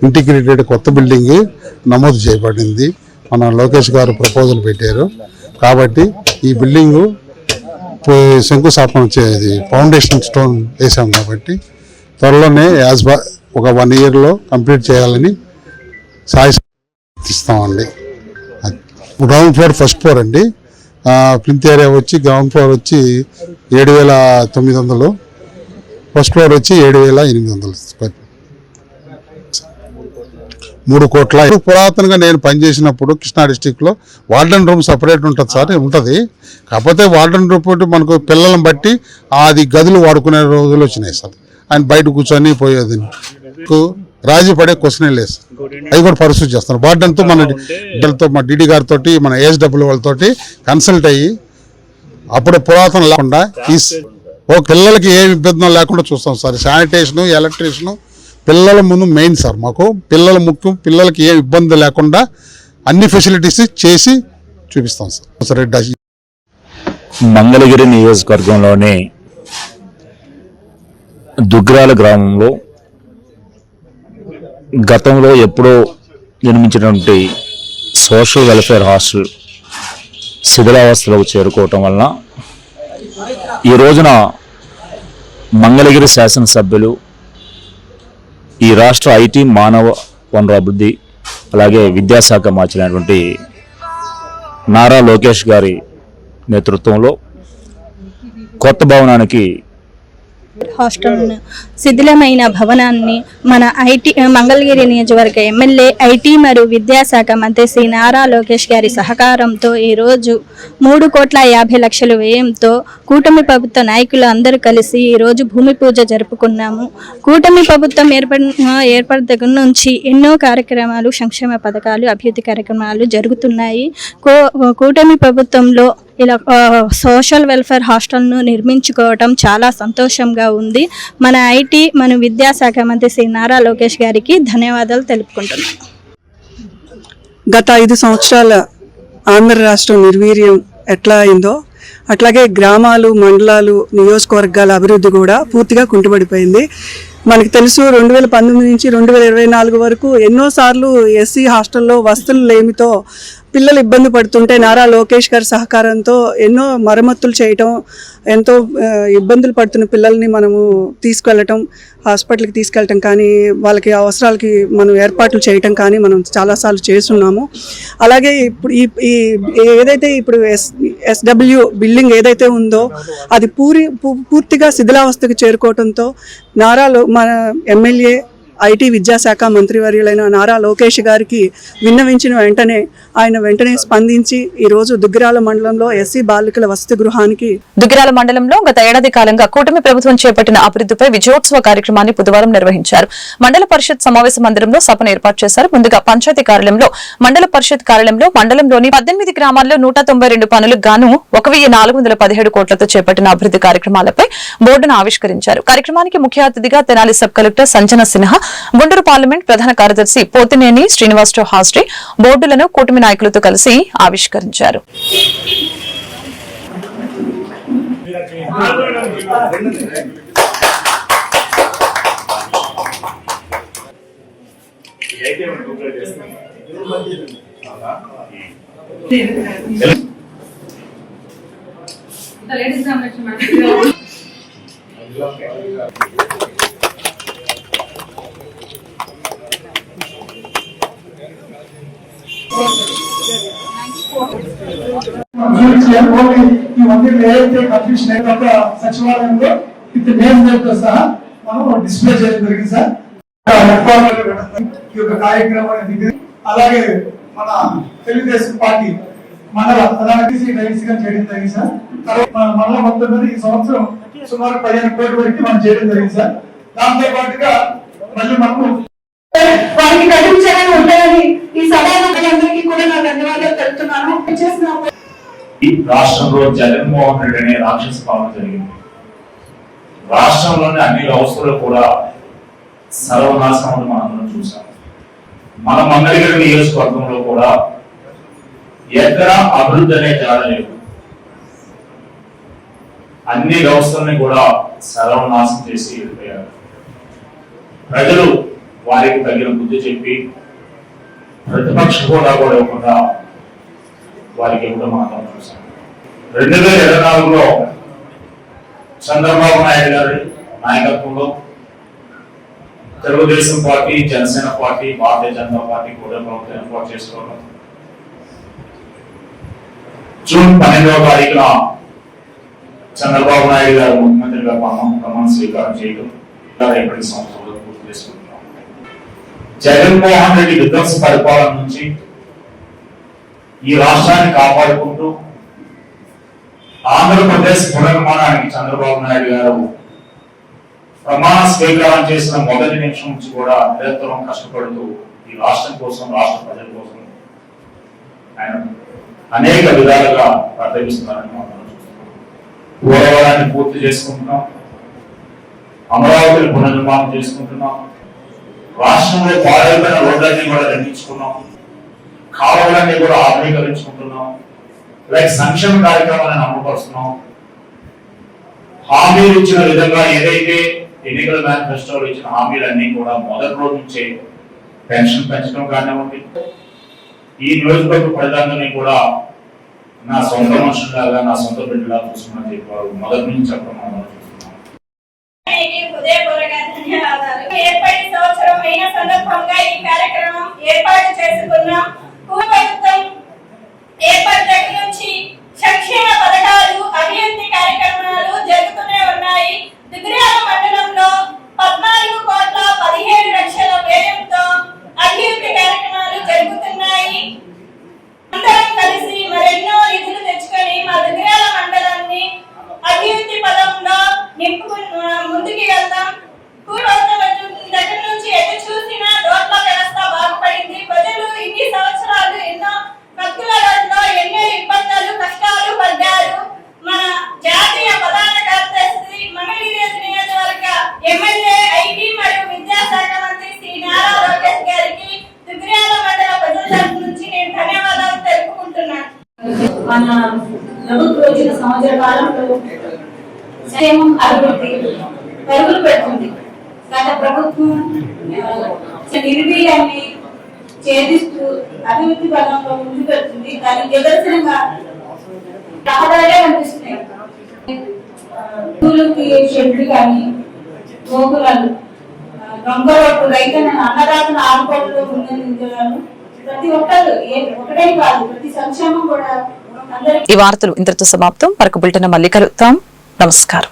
ఇంటిగ్రేటెడ్ కొత్త బిల్డింగ్ నమోదు చేయబడింది. మన లోకేష్ గారు ప్రపోజల్ పెట్టారు కాబట్టి ఈ బిల్డింగు శంకుస్థాపన ఫౌండేషన్ స్టోన్ వేసాం కాబట్టి త్వరలోనే ఒక 1 yearలో కంప్లీట్ చేయాలని సాయిస్తామండి. గ్రౌండ్ ఫ్లోర్, ఫస్ట్ ఫ్లోర్ అండి. ప్లింత్ ఏరియా వచ్చి గ్రౌండ్ ఫ్లోర్ వచ్చి 7,900, ఫస్ట్ ఫ్లోర్ వచ్చి 7,800. 3 కోట్ల. పురాతనంగా నేను పనిచేసినప్పుడు కృష్ణా డిస్టిక్లో వార్డెన్ రూమ్ సపరేట్ ఉంటుంది సార్, ఉంటుంది. కాకపోతే వార్డెన్ రూమ్ మనకు పిల్లలను బట్టి అది గదులు వాడుకునే రోజులు వచ్చినాయి సార్. ఆయన బయట కూర్చొని పోయేది రాజీ పడే క్వశ్చనే లేదు. అవి కూడా పరిస్థితి చేస్తాను. వార్డెన్తో మా డీడీ గారితో, మన ఏఎస్డబ్ల్యూ వాళ్ళతో కన్సల్ట్ అయ్యి అప్పుడు పురాతన లేకుండా పిల్లలకి ఏ ఇబ్బంది లేకుండా చూస్తాం సార్. శానిటేషను, ఎలక్ట్రిషను పిల్లల ముందు మెయిన్ సార్. మాకు పిల్లల ముఖ్యం. పిల్లలకి ఏ ఇబ్బంది లేకుండా అన్ని ఫెసిలిటీస్ చేసి చూపిస్తాం సార్. మంగళగిరి నియోజకవర్గంలోని దుగ్రాల గ్రామంలో గతంలో ఎప్పుడో నిర్మించినటువంటి సోషల్ వెల్ఫేర్ హాస్టల్ శిథిలావస్థలోకి చేరుకోవటం వలన ఈ రోజున మంగళగిరి శాసనసభ్యులు, ఈ రాష్ట్ర ఐటీ మానవ వనరుల అభివృద్ధి అలాగే విద్యాశాఖ మార్చినటువంటి నారా లోకేష్ గారి నేతృత్వంలో కొత్త భవనానికి హాస్టల్ శిథిలమైన భవనాన్ని మన మంగళగిరి నియోజకవర్గ ఎమ్మెల్యే ఐటీ మరియు విద్యాశాఖ మంత్రి శ్రీ నారా లోకేష్ గారి సహకారంతో ఈరోజు 3,50,00,000 వ్యయంతో కూటమి ప్రభుత్వ నాయకులు అందరూ కలిసి ఈరోజు భూమి పూజ జరుపుకున్నాము. కూటమి ప్రభుత్వం ఏర్పడిన దగ్గర నుంచి ఎన్నో కార్యక్రమాలు, సంక్షేమ పథకాలు, అభివృద్ధి కార్యక్రమాలు జరుగుతున్నాయి. కూటమి ప్రభుత్వంలో ఇలా సోషల్ వెల్ఫేర్ హాస్టల్ను నిర్మించుకోవటం చాలా సంతోషంగా ఉంది. మన ఐటీ మన విద్యాశాఖ మంత్రి శ్రీ నారా లోకేష్ గారికి ధన్యవాదాలు తెలుపుకుంటున్నాను. గత 5 సంవత్సరాల ఆంధ్ర రాష్ట్రం నిర్వీర్యం ఎట్లా అయిందో అట్లాగే గ్రామాలు, మండలాలు, నియోజకవర్గాల అభివృద్ధి కూడా పూర్తిగా కుంటుపడిపోయింది. మనకు తెలుసు 2019 నుంచి 2024 వరకు ఎన్నోసార్లు ఎస్సీ హాస్టల్లో వసతులు లేమితో పిల్లలు ఇబ్బంది పడుతుంటే నారా లోకేష్ గారి సహకారంతో ఎన్నో మరమ్మతులు చేయటం, ఎంతో ఇబ్బందులు పడుతున్న పిల్లల్ని మనము తీసుకెళ్ళటం, హాస్పిటల్కి తీసుకెళ్ళటం కానీ వాళ్ళకి అవసరాలకి మనం ఏర్పాట్లు చేయటం కానీ మనం చాలాసార్లు చేస్తున్నాము. అలాగే ఇప్పుడు ఈ ఏదైతే ఇప్పుడు ఎస్డబ్ల్యూ బిల్డింగ్ ఏదైతే ఉందో అది పూర్తిగా శిథిలావస్థకు చేరుకోవడంతో మన ఎమ్మెల్యే ఐటీ విద్యాశాఖ మంత్రివర్యులైన నారా లోకేష్ గారికి విన్నవించిన వెంటనే ఆయన వెంటనే స్పందించి ఈరోజు దుగ్గిరాల మండలంలో ఎస్సీ బాలికల వసతి గృహానికి దుగ్గిరాల మండలంలో గత ఏడాది కాలంగా కూటమి ప్రభుత్వం చేపట్టిన అభివృద్ధిపై విజయోత్సవ కార్యక్రమాన్ని బుధవారం నిర్వహించారు. మండల పరిషత్ సమావేశ మందిరంలో సభను ఏర్పాటు చేశారు. ముందుగా పంచాయతీ కార్యాలయంలో మండల పరిషత్ కార్యాలయంలో మండలంలోని 18 గ్రామాల్లో 192 పనులకు గాను 1,417 కోట్లతో చేపట్టిన అభివృద్ధి కార్యక్రమాలపై బోర్డును ఆవిష్కరించారు. కార్యక్రమానికి ముఖ్య అతిథిగా Tenali sub collector Sanjana Sinha, Guntur parliament ప్రధాన కార్యదర్శి పోతినేని శ్రీనివాసరావు హాజరై బోర్డులను కూటమి నాయకులతో కలిసి ఆవిష్కరించారు. ఇవన్నీ ఏదైతే కన్ఫ్యూషన్ అయిన సచివాలయంలో విత్ నేమ్ తో సహా మనం డిస్ప్లే చేయడం జరిగింది సార్. ఈ యొక్క కార్యక్రమాన్ని అలాగే మన తెలుగుదేశం పార్టీ మండల ప్రధాన చేయడం జరిగింది సార్. తర్వాత మండలం మొత్తం మీద ఈ సంవత్సరం సుమారు 15 కోట్ల వరకు మనం చేయడం జరిగింది సార్. దాంతో పాటుగా మళ్ళీ మనము వారికి కఠినంగా ఉంటాయని ఈ సభాముఖులందరికీ కూడా నా ధన్యవాదాలు తెలుపుతున్నాను. రాష్ట్రంలో జగన్మోహన్ రెడ్డి అనే రాక్షస పాలన జరిగింది. రాష్ట్రంలోని అన్ని వ్యవస్థలు కూడా సర్వనాశనం మనం అందరం చూసాం. మన మంగళగిరి నియోజకవర్గంలో కూడా ఎక్కడ అభివృద్ధి అనే జరగలేదు. అన్ని వ్యవస్థలని కూడా సర్వనాశనం చేసి వెళ్ళిపోయారు. ప్రజలు వారికి తగిన బుద్ధి చెప్పి ప్రతిపక్ష హోదా కూడా ఇవ్వకుండా వారికి ఇవ్వడం మనం చూసాం. 2024లో చంద్రబాబు నాయుడు గారి నాయకత్వంలో Telugu Desam party, Janasena party, Bharatiya Janata party కూడా ప్రభుత్వం ఏర్పాటు చేసుకోవడం, జూన్ 12వ తారీఖున చంద్రబాబు నాయుడు గారు ముఖ్యమంత్రిగా ప్రమాణ స్వీకారం చేయడం ఇప్పటి సంవత్సరంలో పూర్తి చేసుకుంటున్నాం. జగన్మోహన్ రెడ్డి విధ్వంస పరిపాలన నుంచి ఈ రాష్ట్రాన్ని కాపాడుకుంటూ ఆంధ్రప్రదేశ్ పునర్నిర్మాణానికి చంద్రబాబు నాయుడు గారు ప్రమాణ స్వీకారం చేసిన మొదటి నిమిషం నుంచి కూడా నిరంతరం కష్టపడుతూ ఈ రాష్ట్రం కోసం, రాష్ట్ర ప్రజల కోసం ఆయన అనేక విధాలుగా ప్రకటిస్తున్నారని మనం చూస్తున్నాం. పోలవరాన్ని పూర్తి చేసుకుంటున్నాం, అమరావతిని పునర్నిర్మాణం చేసుకుంటున్నాం, రాష్ట్రంలో పాడైపోయిన రోడ్లన్నీ కూడా నిర్మించుకున్నాం, కాలువలన్నీ కూడా ఆధునీకరించుకుంటున్నాం, లైక్ సంక్షేమ కార్యక్రమాలను అమలుపరుస్తున్నాం. హామీలు ఇచ్చిన విధంగా ఏదైతే ఎన్నికల మేనిఫెస్టోలో ఇచ్చిన హామీలన్నీ కూడా మొదటి రోజు నుంచే పెన్షన్ పెంచడం కానివ్వండి, ఈ నియోజకవర్గ ప్రజలందరినీ కూడా నా సొంత మనుషులాగా నా సొంత బిడ్డలా చూసుకుని చెప్పారు. మొదటి నుంచి చెప్పడం మనం చూస్తున్నాం. ఏర్పడి సంవత్సరం అయిన సందర్భంగా ఈ కార్యక్రమం ఏర్పాటు చేసుకున్నాం. ప్రభుత్వం ఏర్పడి దగ్గర నుంచి సంక్షేమ పథకాలు, అభివృద్ధి కార్యక్రమాలు జరుగుతూనే ఉన్నాయి. దుగ్గిరాల మండలంలో 14,17,00,000 వ్యయంతో అభివృద్ధి కార్యక్రమాలు జరుగుతున్నాయి. అందరం కలిసి మరెన్నో నిధులు తెచ్చుకొని మా దుగ్గిరాల మండలాన్ని అభివృద్ధి పదంలో ముందుకు వెళ్దాం. దగ్గర నుంచి ఎటు చూసినా రోడ్ల వ్యవస్థ బాగుపడింది. ప్రజలు ఇన్ని సంవత్సరాలు ఎన్నో కత్తులలో ఎన్నో ఇబ్బందులు కష్టాలు పడ్డారు. మన జాతీయ ప్రధాన కార్యదర్శి మంగళగిరి నియోజకవర్గ ఎమ్మెల్యే ఐటీ మరియు విద్యాశాఖ మంత్రి శ్రీ నారా లోకేష్ గారికి దుగ్గిరాల మండల ప్రజల తరఫు నుంచి నేను ధన్యవాదాలు తెలుపుకుంటున్నాను. మన ప్రభుత్వం వచ్చిన సంవత్సర కాలంలో క్షేమం అభివృద్ధి పరుగులు పెడుతుంది. గత ప్రభుత్వం నిర్వీర్యాన్ని ఛేదిస్తూ అభివృద్ధి పదంలో ముందుకు వెళ్తుంది. దానికి నిదర్శనంగా రహదారులే కనిపిస్తున్నాయి. స్కూలుకి షెడ్లు కానీ, గోకులాలు, దొంగ రోడ్లు, రైతులను అన్నదాతను ఆడుకోవడంలో ముందందించడాలు ప్రతి ఒక్కరు ఒకటే కాదు, ప్రతి సంక్షేమం కూడా అందరికీ. ఈ వార్తలు ఇంతటితో సమాప్తం. మరొక బులెటిన్ మళ్ళీ కలుద్దాం. నమస్కారం.